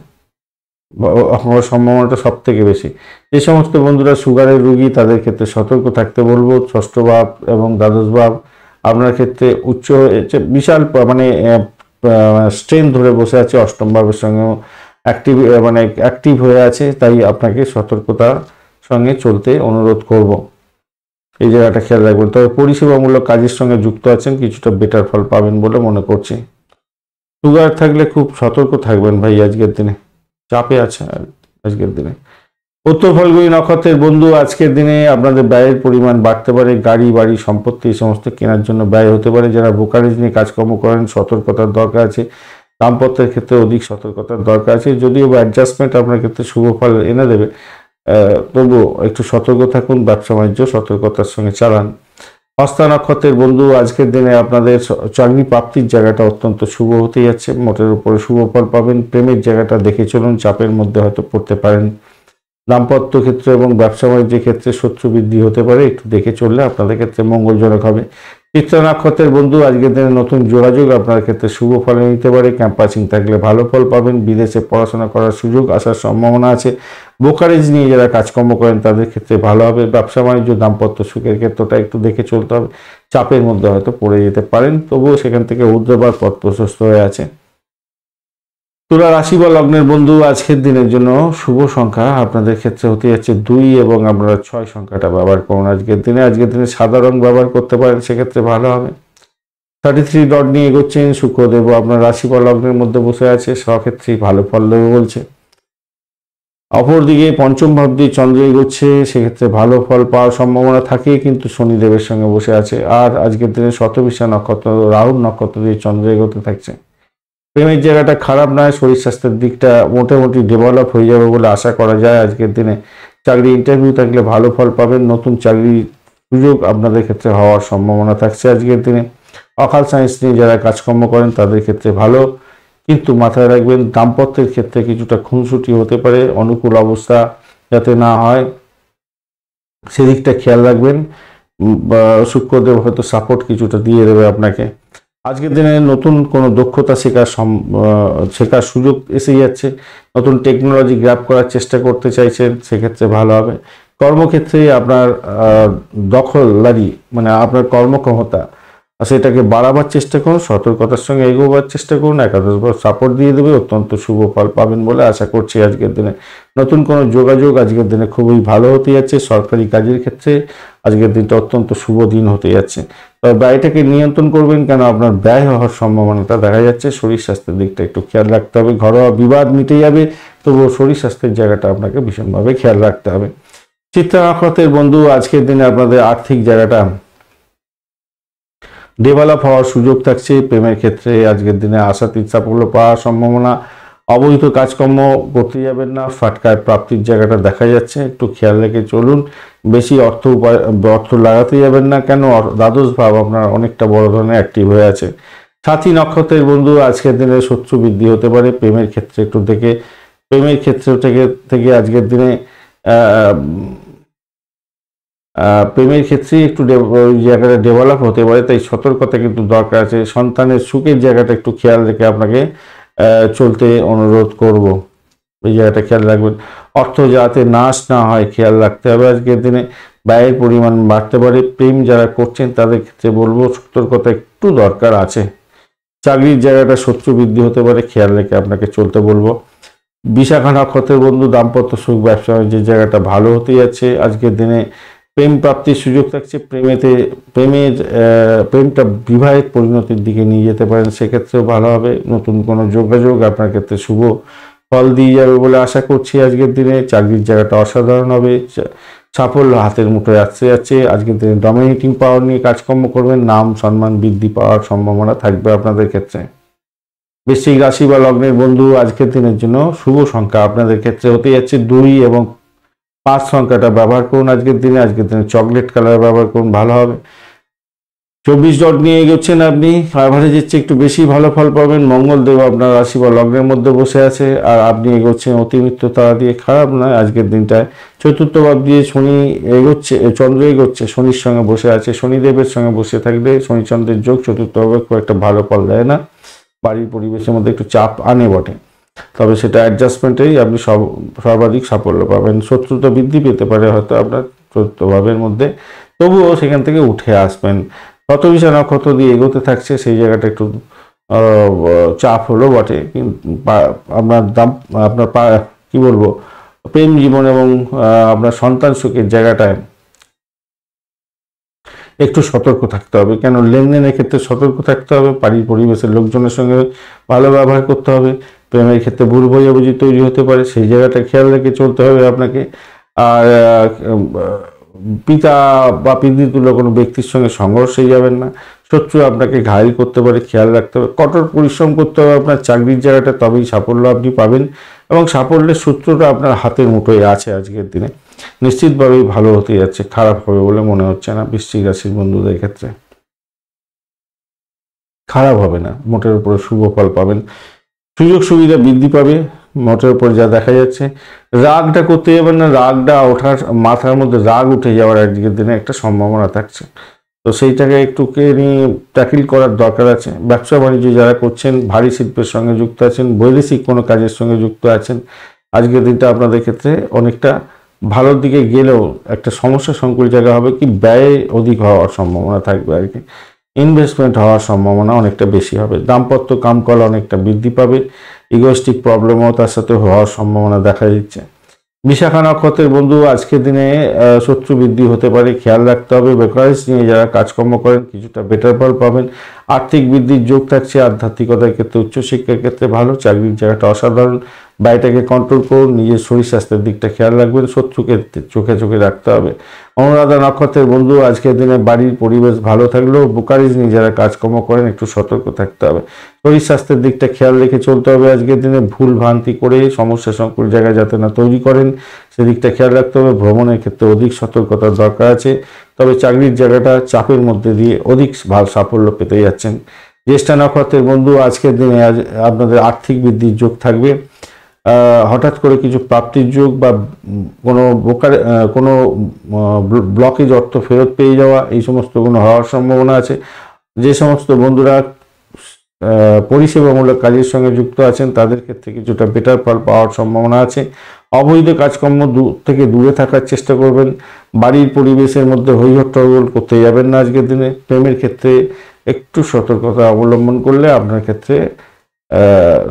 হওয়ার সম্ভাবনাটা সব থেকে বেশি। যে সমস্ত বন্ধুরা সুগারের রুগী, তাদের ক্ষেত্রে সতর্ক থাকতে বলবো। ষষ্ঠ ভাব এবং দ্বাদশ ভাব আপনার ক্ষেত্রে উচ্চ বিশাল মানে স্ট্রেন ধরে বসে আছে। অষ্টম ভাবের সঙ্গেও অ্যাক্টিভ হয়ে আছে, তাই আপনাকে সতর্কতার সঙ্গে চলতে অনুরোধ করব। এই জায়গাটা খেয়াল রাখবেন। তবে পরিষেবামূলক কাজের সঙ্গে যুক্ত আছেন, কিছুটা বেটার ফল পাবেন বলে মনে করছি। সুগার থাকলে খুব সতর্ক থাকবেন ভাই, আজকের দিনে চাপে আছে আজকের দিনে। উত্তর ফাল্গুনী নক্ষত্রের বন্ধু, আজকের দিনে আপনাদের ব্যয়ের পরিমাণ বাড়তে পারে। গাড়ি, বাড়ি, সম্পত্তি এই সমস্ত কেনার জন্য ব্যয় হতে পারে। যারা ব্রোকারেজ নিয়ে কাজকর্ম করেন, সতর্কতার দরকার আছে। দাম্পত্যের ক্ষেত্রে অধিক সতর্কতার দরকার আছে। যদিও বা অ্যাডজাস্টমেন্ট আপনার ক্ষেত্রে শুভ ফল এনে দেবে, তবুও একটু সতর্ক থাকুন। ব্যবসা বাণিজ্য সতর্কতার সঙ্গে চালান। হস্তা নক্ষত্রের বন্ধু, আজকের দিনে আপনাদের চাকরি প্রাপ্তির জায়গাটা অত্যন্ত শুভ হতে যাচ্ছে। মোটের উপরে শুভ ফল পাবেন। প্রেমের জায়গাটা দেখে চলুন, চাপের মধ্যে হয়তো পড়তে পারেন। দাম্পত্য ক্ষেত্রে এবং ব্যবসা বাণিজ্যের ক্ষেত্রে শত্রু বৃদ্ধি হতে পারে, একটু দেখে চললে আপনাদের ক্ষেত্রে মঙ্গলজনক হবে। চিত্রা নক্ষত্রের বন্ধু, আজকের দিনে নতুন যোগাযোগ আপনার ক্ষেত্রে শুভ ফল নিতে পারে। ক্যাম্পাসিং থাকলে ভালো ফল পাবেন। বিদেশে পড়াশোনা করার সুযোগ আসার সম্ভাবনা আছে। ব্রোকারেজ নিয়ে যারা কাজকর্ম করেন, তাদের ক্ষেত্রে ভালো হবে। ব্যবসা বাণিজ্য দাম্পত্য সুখের ক্ষেত্রটা একটু দেখে চলতে হবে। চাপের মধ্যে হয়তো পড়ে যেতে পারেন, তবুও সেখান থেকে উদ্ধার পথ প্রশস্ত হয়ে আছে। তুলা রাশি বা লগ্নের বন্ধু, আজকের দিনের জন্য শুভ সংখ্যা আপনাদের ক্ষেত্রে হতে যাচ্ছে 2 এবং আপনারা 6 সংখ্যাটা ব্যবহার করুন আজকের দিনে। সাদা রং ব্যবহার করতে পারেন, সেক্ষেত্রে ভালো হবে। 33 ডট নিয়ে এগোচ্ছেন। শুক্রদেব আপনার রাশি বা লগ্নের মধ্যে বসে আছে, সক্ষেত্রেই ভালো ফল দেবে বলছে। অপরদিকে পঞ্চম ভাব দিয়ে চন্দ্র এগোচ্ছে, সেক্ষেত্রে ভালো ফল পাওয়ার সম্ভাবনা থাকে, কিন্তু শনিদেবের সঙ্গে বসে আছে। আর আজকের দিনে শতবিশা নক্ষত্র, রাহুর নক্ষত্র দিয়ে চন্দ্র এগোতে থাকছে। প্রেমের জায়গাটা খারাপ নয়। শরীর স্বাস্থ্যের দিকটা মোটামুটি ডেভেলপ হয়ে যাবে বলে আশা করা যায় আজকের দিনে। চাকরি ইন্টারভিউ থাকলে ভালো ফল পাবেন। নতুন চাকরির সুযোগ আপনাদের ক্ষেত্রে হওয়ার সম্ভাবনা থাকছে আজকের দিনে। অকাল সায়েন্স নিয়ে যারা কাজকর্ম করেন, তাদের ক্ষেত্রে ভালো, কিন্তু মাথায় রাখবেন দাম্পত্যের ক্ষেত্রে কিছুটা খুনসুটি হতে পারে। অনুকূল অবস্থা যাতে না হয় সেদিকটা খেয়াল রাখবেন। শুক্রদেব হয়তো সাপোর্ট কিছুটা দিয়ে দেবে আপনাকে। আজকের দিনে নতুন কোনো দক্ষতা শেখার সুযোগ এসে যাচ্ছে। নতুন টেকনোলজি গ্র্যাব করার চেষ্টা করতে চাইছেন, সেক্ষেত্রে ভালো হবে। কর্মক্ষেত্রে আপনার দখলদারি মানে আপনার কর্মক্ষমতা সেটাকে বাড়াবার চেষ্টা করুন। সতর্কতার সঙ্গে এগোবার চেষ্টা করুন। একাদশবার সাপোর্ট দিয়ে দেবে, অত্যন্ত শুভ ফল পাবেন বলে আশা করছি আজকের দিনে। নতুন কোনো যোগাযোগ আজকের দিনে খুবই ভালো হতে যাচ্ছে। সরকারি কাজের ক্ষেত্রে আজকের দিনটা অত্যন্ত শুভ দিন হতে যাচ্ছে। তবে ব্যয়টাকে নিয়ন্ত্রণ করবেন, কেন আপনার ব্যয় হওয়ার সম্ভাবনাটা দেখা যাচ্ছে। শরীর স্বাস্থ্যের দিকটা একটু খেয়াল রাখতে হবে। ঘরোয়া বিবাদ মিটে যাবে, তবুও শরীর স্বাস্থ্যের জায়গাটা আপনাকে ভীষণভাবে খেয়াল রাখতে হবে। চিত্রা নক্ষত্রের বন্ধু, আজকের দিনে আপনাদের আর্থিক জায়গাটা ডেভেলপ হওয়ার সুযোগ থাকছে। প্রেমের ক্ষেত্রে আজকের দিনে আশাতীত সাফল্য পাওয়ার সম্ভাবনা। অবৈধ কাজকর্ম করতে যাবেন না, ফাটকায় প্রাপ্তির জায়গাটা দেখা যাচ্ছে, একটু খেয়াল রেখে চলুন। বেশি অর্থ লাগাতে যাবেন না, কেন দ্বাদশ ভাব আপনার অনেকটা বড় ধরনের অ্যাক্টিভ হয়ে আছে। সাথী নক্ষত্রের বন্ধু আজকের দিনে শত্রু বৃদ্ধি হতে পারে, প্রেমের ক্ষেত্রে একটু দেখে, প্রেমের ক্ষেত্র থেকে আজকের দিনে প্রেমের ক্ষেত্রে একটু জায়গাটা ডেভেলপ হতে পারে, তাই সতর্কতা কিন্তু দরকার আছে। সন্তানের সুখের জায়গাটা একটু খেয়াল রেখে আপনাকে চলতে অনুরোধ করব, এই জায়গাটা খেয়াল রাখবেন। অর্থ যাতে নাশ না হয় খেয়াল রাখতে হবে আজকের দিনে। ব্যয়ের পরিমাণ বাড়তে পারে, প্রেম যারা করছেন তাদের ক্ষেত্রে বলবো সতর্কতা একটু দরকার আছে। চাকরির জায়গাটা শত্রু বৃদ্ধি হতে পারে, খেয়াল রেখে আপনাকে চলতে বলবো। বিশাখা নক্ষত্রের বন্ধু দাম্পত্য সুখ, ব্যবসা বাণিজ্যের জায়গাটা ভালো হতে যাচ্ছে আজকের দিনে। প্রেম প্রাপ্তির সুযোগ থাকছে, প্রেমটা বিবাহের পরিণতির দিকে নিয়ে যেতে পারেন, সেক্ষেত্রেও ভালো হবে। নতুন কোনো যোগাযোগ আপনার ক্ষেত্রে শুভ ফল দিয়ে যাবে বলে আশা করছি আজকের দিনে। চাকরির জায়গাটা অসাধারণ হবে, সাফল্য হাতের মুঠোয় আসতে যাচ্ছে আজকের দিনে। ডমিনেটিং পাওয়ার নিয়ে কাজকর্ম করবেন, নাম সম্মান বৃদ্ধি পাওয়ার সম্ভাবনা থাকবে আপনাদের ক্ষেত্রে। বৃশ্চিক রাশি বা লগ্নের বন্ধু আজকের দিনের জন্য শুভ সংখ্যা আপনাদের ক্ষেত্রে হতে যাচ্ছে 2 এবং 5 সংখ্যাটা ব্যবহার করুন আজকের দিনে। আজকের দিনে চকলেট কালার ব্যবহার করুন, ভালো হবে। 24 ডট নিয়ে এগোচ্ছেন আপনি, অ্যাভারেজের চেয়ে একটু বেশি ভালো ফল পাবেন। মঙ্গলদেব আপনার রাশি বা লগ্নের মধ্যে বসে আছে, আর আপনি এগোচ্ছেন অতিরিক্ত তারা দিয়ে, খারাপ নয় আজকের দিনটায়। চতুর্থ ভাব দিয়ে শনি এগোচ্ছে, চন্দ্র এগোচ্ছে, শনির সঙ্গে বসে আছে। শনিদেবের সঙ্গে বসে থাকলে শনিচন্দ্রের যোগ চতুর্থ ভাবে খুব একটা ভালো ফল দেয় না, বাড়ির পরিবেশের মধ্যে একটু চাপ আনে বটে, তবে সেটা অ্যাডজাস্টমেন্টেই আপনি সর্বাধিক সাফল্য পাবেন। শত্রুতা বৃদ্ধি পেতে পারে হয়তো আপনার চতুর্থ ভাবের মধ্যে, তবুও সেখান থেকে উঠে আসবেন। শতবিশা নক্ষত্র দিয়ে এগোতে থাকছে, সেই জায়গাটা একটু চাপ হলো বটে, কিন্তু আপনার কি বলবো, প্রেম জীবন এবং আপনার সন্তান সুখের জায়গাটায় একটু সতর্ক থাকতে হবে, কেন লেনদেনের ক্ষেত্রে সতর্ক থাকতে হবে। বাড়ির পরিবেশের লোকজনের সঙ্গে ভালো ব্যবহার করতে হবে। প্রেমের ক্ষেত্রে ভুল বোঝাবুঝি তৈরি হতে পারে, সেই জায়গাটা খেয়াল রেখে চলতে হবে আপনাকে। আর পিতা বা পিতৃতুল্য কোনো ব্যক্তির সঙ্গে সংঘর্ষে যাবেন না, শত্রু আপনাকে ঘায়েল করতে পারে, খেয়াল রাখতে হবে। কঠোর পরিশ্রম করতে হবে আপনার চাকরির জায়গাটা, তবেই সাফল্য আপনি পাবেন, এবং সাফল্যের সূত্রটা আপনার হাতের মুঠোয় আছে আজকের দিনে। নিশ্চিতভাবেই ভালো হতে যাচ্ছে, খারাপ হবে বলে মনে হচ্ছে না। বৃশ্চিক রাশির বন্ধুদের ক্ষেত্রে খারাপ হবে না, মোটের উপরে শুভ ফল পাবেন, সুযোগ সুবিধা বৃদ্ধি পাবে মোটের উপর যা দেখা যাচ্ছে। রাগটা করতে যাবেন না, রাগটা ওঠার, মাথার মধ্যে রাগ উঠে যাওয়ার আজকের দিনে একটা সম্ভাবনা থাকছে, তো সেইটাকে একটুকে নিয়ে ট্যাকেল করার দরকার আছে। ব্যবসা বাণিজ্য যারা করছেন, ভারী শিল্পের সঙ্গে যুক্ত আছেন, বৈদেশিক কোনো কাজের সঙ্গে যুক্ত আছেন, আজকের দিনটা আপনাদের ক্ষেত্রে অনেকটা ভালোর দিকে গেলেও একটা সমস্যা সংকুল জায়গা হবে, কি ব্যয় অধিক হওয়ার সম্ভাবনা থাকবে আর কি, ইনভেস্টমেন্ট হওয়ার সম্ভাবনা অনেকটা বেশি হবে। দাম্পত্য কামকল অনেকটা বৃদ্ধি পাবে, ইগোস্টিক প্রবলেমও তার সাথে হওয়ার সম্ভাবনা দেখা দিচ্ছে। বিশাখা নক্ষত্রের বন্ধু আজকের দিনে শত্রু বৃদ্ধি হতে পারে, খেয়াল রাখতে হবে। বেকারস নিয়ে যারা কাজকর্ম করেন কিছুটা বেটার ফল পাবেন। আর্থিক বৃদ্ধির যোগ থাকছে, আধ্যাত্মিকতার ক্ষেত্রে, উচ্চশিক্ষার ক্ষেত্রে ভালো, চাকরির জায়গাটা অসাধারণ। ব্যয়টাকে কন্ট্রোল করুন, নিজের শরীর স্বাস্থ্যের দিকটা খেয়াল রাখবেন, শত্রুকে চোখে চোখে রাখতে হবে। অনুরাধা নক্ষত্রের বন্ধু আজকের দিনে বাড়ির পরিবেশ ভালো থাকলেও বোকারিজ নিয়ে যারা কাজকর্ম করেন একটু সতর্ক থাকতে হবে, শরীর স্বাস্থ্যের দিকটা খেয়াল রেখে চলতে হবে। আজকের দিনে ভুল ভ্রান্তি করে সমস্যা সংকুল জায়গায় যাতে না তৈরি করেন সেদিকটা খেয়াল রাখতে হবে। ভ্রমণের ক্ষেত্রে অধিক সতর্কতার দরকার আছে, তবে চাকরির জায়গাটা চাপের মধ্যে দিয়ে অধিক ভালো সাফল্য পেতে যাচ্ছেন। জ্যেষ্ঠা নক্ষত্রের বন্ধু আজকের দিনে আপনাদের আর্থিক বৃদ্ধির যোগ থাকবে, হঠাৎ করে কিছু প্রাপ্তির যোগ বা কোনো ব্লকেজ অর্থ ফেরত পেয়ে যাওয়া, এই সমস্ত কোনো হওয়ার সম্ভাবনা আছে। যে সমস্ত বন্ধুরা পরিষেবামূলক কাজের সঙ্গে যুক্ত আছেন তাদের ক্ষেত্রে কিছুটা বেটার ফল পাওয়ার সম্ভাবনা আছে। অবৈধ কাজকর্ম থেকে দূরে থাকার চেষ্টা করবেন, বাড়ির পরিবেশের মধ্যে হইহট্টগোল করতে যাবেন না আজকের দিনে। প্রেমের ক্ষেত্রে একটু সতর্কতা অবলম্বন করলে আপনার ক্ষেত্রে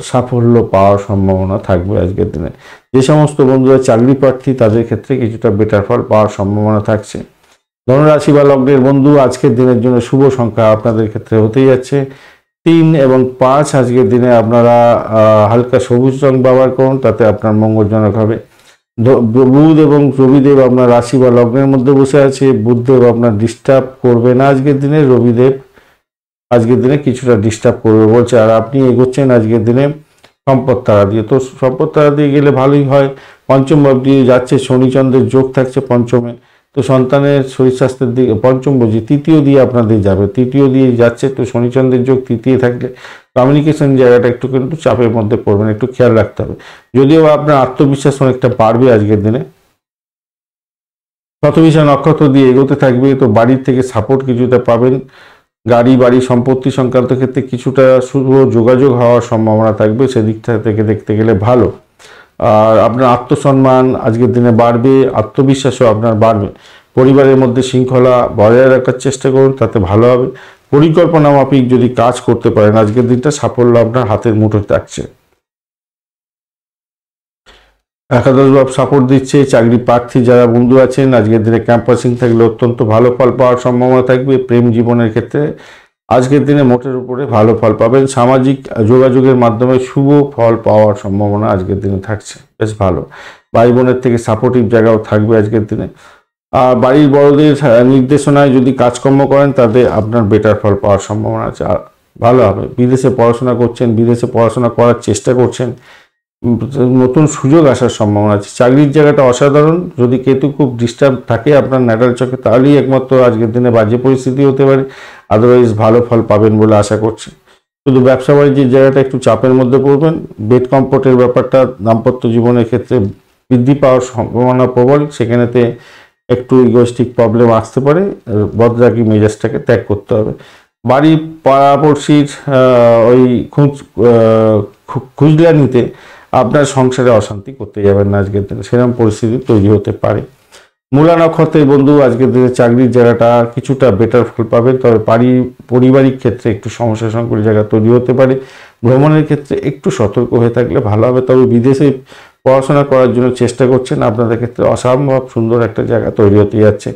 সাফল্য পাওয়ার সম্ভাবনা থাকবে আজকের দিনে। যে সমস্ত বন্ধুরা চাকরি প্রার্থী তাদের ক্ষেত্রে কিছুটা বেটার ফল পাওয়ার সম্ভাবনা থাকছে। ধনুরাশি বা লগ্নের বন্ধু আজকের দিনের জন্য শুভ সংখ্যা আপনাদের ক্ষেত্রে হতেই যাচ্ছে 3 এবং 5। আজকের দিনে আপনারা হালকা সবুজ রং ব্যবহার করুন, তাতে আপনার মঙ্গলজনক হবে। বুধ এবং রবিদেব আপনার রাশি বা লগ্নের মধ্যে বসে আছে, বুধদেব আপনার ডিস্টার্ব করবে না আজকের দিনে, রবিদেব আজকের দিনে কিছুটা ডিস্টার্ব করবে বলছে। আর আপনি এগোচ্ছেন আজকের দিনে সম্পদ তারা দিয়ে, তো সম্পদ তারা দিয়ে গেলে ভালোই হয়। পঞ্চম ভাব দিয়ে যাচ্ছে, শনিচন্দ্রের যোগ থাকছে পঞ্চমে, তো সন্তানের শরীর স্বাস্থ্যের দিকে পঞ্চম বুঝি তৃতীয় দিয়ে আপনাদের যাবে, তৃতীয় দিয়ে যাচ্ছে, তো শনিচন্দ্রের যোগ তৃতীয় থাকলে কমিউনিকেশন জায়গাটা একটু কিন্তু চাপের মধ্যে পড়বেন, একটু খেয়াল রাখতে হবে। যদিও আপনার আত্মবিশ্বাস অনেকটা বাড়বে আজকের দিনে। শতভিষা নক্ষত্র দিয়ে এগোতে থাকবে, তো বাড়ির থেকে সাপোর্ট কিছুটা পাবেন। গাড়ি বাড়ি সম্পত্তি সংক্রান্ত ক্ষেত্রে কিছুটা শুভ যোগাযোগ হওয়ার সম্ভাবনা থাকবে, সেদিকটা থেকে দেখতে গেলে ভালো। আর আপনার আত্মসম্মান আজকের দিনে বাড়বে, আত্মবিশ্বাসও আপনার বাড়বে। পরিবারের মধ্যে শৃঙ্খলা বজায় রাখার চেষ্টা করুন, তাতে ভালো হবে। পরিকল্পনা মাফিক যদি কাজ করতে পারেন আজকের দিনটা সাফল্য আপনার হাতের মুঠোয় থাকছে। একাদশ ভাব সাপোর্ট দিচ্ছে, চাকরি প্রার্থী যারা বন্ধু আছেন আজকের দিনে ক্যাম্পাসিং থাকলে অত্যন্ত ভালো ফল পাওয়ার সম্ভাবনা থাকবে। প্রেম জীবনের ক্ষেত্রে আজকের দিনে মোটের উপরে ভালো ফল পাবেন। সামাজিক যোগাযোগের মাধ্যমে শুভ ফল পাওয়ার সম্ভাবনা আজকের দিনে থাকছে, বেশ ভালো। ভাই বোনের থেকে সাপোর্টিভ জায়গাও থাকবে আজকের দিনে। আর বাড়ির বড়দের নির্দেশনায় যদি কাজকর্ম করেন তাতে আপনার বেটার ফল পাওয়ার সম্ভাবনা আছে, আর ভালো হবে। বিদেশে পড়াশোনা করছেন, বিদেশে পড়াশোনা করার চেষ্টা করছেন, নতুন সুযোগ আসার সম্ভাবনা আছে। চাকরির জায়গাটা অসাধারণ, যদি কেতু খুব ডিস্টার্ব থাকে আপনার ন্যাটাল চকে তাহলেই একমাত্র আজকের দিনে বাজে পরিস্থিতি হতে পারে, আদারওয়াইজ ভালো ফল পাবেন বলে আশা করছি। শুধু ব্যবসা বাণিজ্যের জায়গাটা একটু চাপের মধ্যে পড়বেন। বেড কমফোর্টের ব্যাপারটা দাম্পত্য জীবনের ক্ষেত্রে বৃদ্ধি পাওয়ার সম্ভাবনা প্রবল, সেখানেতে একটু ইগোস্টিক প্রবলেম আসতে পারে, বদরাগী মেজাজটাকে ত্যাগ করতে হবে। বাড়ি পাড়াপড়শির ওই খুঁজলানিতে আপনার সংসারে অশান্তি করতে যাবেন না আজকের দিনে, সেরকম পরিস্থিতি তৈরি হতে পারে। মূলা নক্ষত্রের বন্ধু আজকের দিনে চাকরির জায়গাটা কিছুটা বেটার ফল পাবেন, তবে পারিবারিক ক্ষেত্রে একটু সমস্যা সংকুল জায়গা তৈরি হতে পারে। ভ্রমণের ক্ষেত্রে একটু সতর্ক হয়ে থাকলে ভালো হবে, তবে বিদেশে পড়াশোনা করার জন্য চেষ্টা করছেন আপনাদের ক্ষেত্রে অসম্ভব সুন্দর একটা জায়গা তৈরি হতে যাচ্ছে।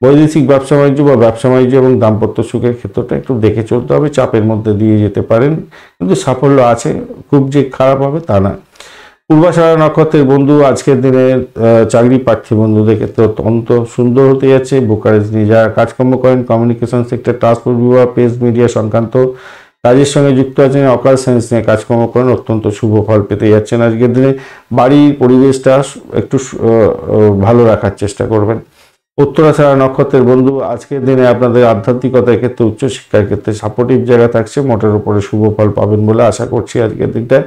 বৈদেশিক ব্যবসা বাণিজ্য বা ব্যবসা বাণিজ্য এবং দাম্পত্য সুখের ক্ষেত্রটা একটু দেখে চলতে হবে, চাপের মধ্যে দিয়ে যেতে পারেন, কিন্তু সাফল্য আছে, খুব যে খারাপ হবে তা না। পূর্বাষাঢ়া নক্ষত্রের বন্ধু আজকের দিনে চাকরি প্রার্থী বন্ধুদের ক্ষেত্রে অত্যন্ত সুন্দর হতে যাচ্ছে। ব্রোকারেজ নিয়ে যারা কাজকর্ম করেন, কমিউনিকেশন সেক্টর, ট্রান্সপোর্ট বিভাগ, প্রেস মিডিয়া সংক্রান্ত কাজের সঙ্গে যুক্ত আছেন, অকাল সায়েন্স নিয়ে কাজকর্ম করেন, অত্যন্ত শুভ ফল পেতে যাচ্ছেন আজকের দিনে। বাড়ির পরিবেশটা একটু ভালো রাখার চেষ্টা করবেন। উত্তরাষাঢ়া নক্ষত্রের বন্ধু আজকের দিনে আপনাদের আধ্যাত্মিকতার ক্ষেত্রে উচ্চশিক্ষার ক্ষেত্রে সাপোর্টিভ জায়গা থাকছে, মোটের উপরে শুভ ফল পাবেন বলে আশা করছি আজকের দিনটায়।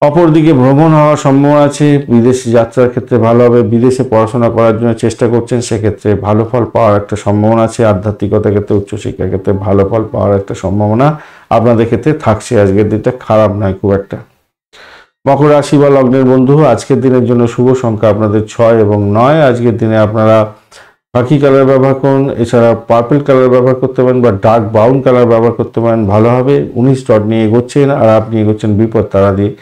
অপরদিকে ভ্রমণ হওয়ার সম্ভাবনা আছে, বিদেশে যাত্রার ক্ষেত্রে ভালো হবে। বিদেশে পড়াশোনা করার জন্য চেষ্টা করছেন, সেক্ষেত্রে ভালো ফল পাওয়ার একটা সম্ভাবনা আছে। আধ্যাত্মিকতার ক্ষেত্রে উচ্চশিক্ষার ক্ষেত্রে ভালো ফল পাওয়ার একটা সম্ভাবনা আপনাদের ক্ষেত্রে থাকছে আজকের দিনটা, খারাপ নয় খুব একটা। মকর রাশি বা লগ্নের বন্ধু আজকের দিনের জন্য শুভ সংখ্যা আপনাদের 6 এবং 9। আজকের দিনে আপনারা খাকি কালার ব্যবহার করুন, এছাড়া পার্পল কালার ব্যবহার করতে পারেন বা ডার্ক ব্রাউন কালার ব্যবহার করতে পারেন, ভালো হবে। 19 ডট নিয়ে এগোচ্ছেন আর আপনি এগোচ্ছেন বিপদ তারা দিয়ে।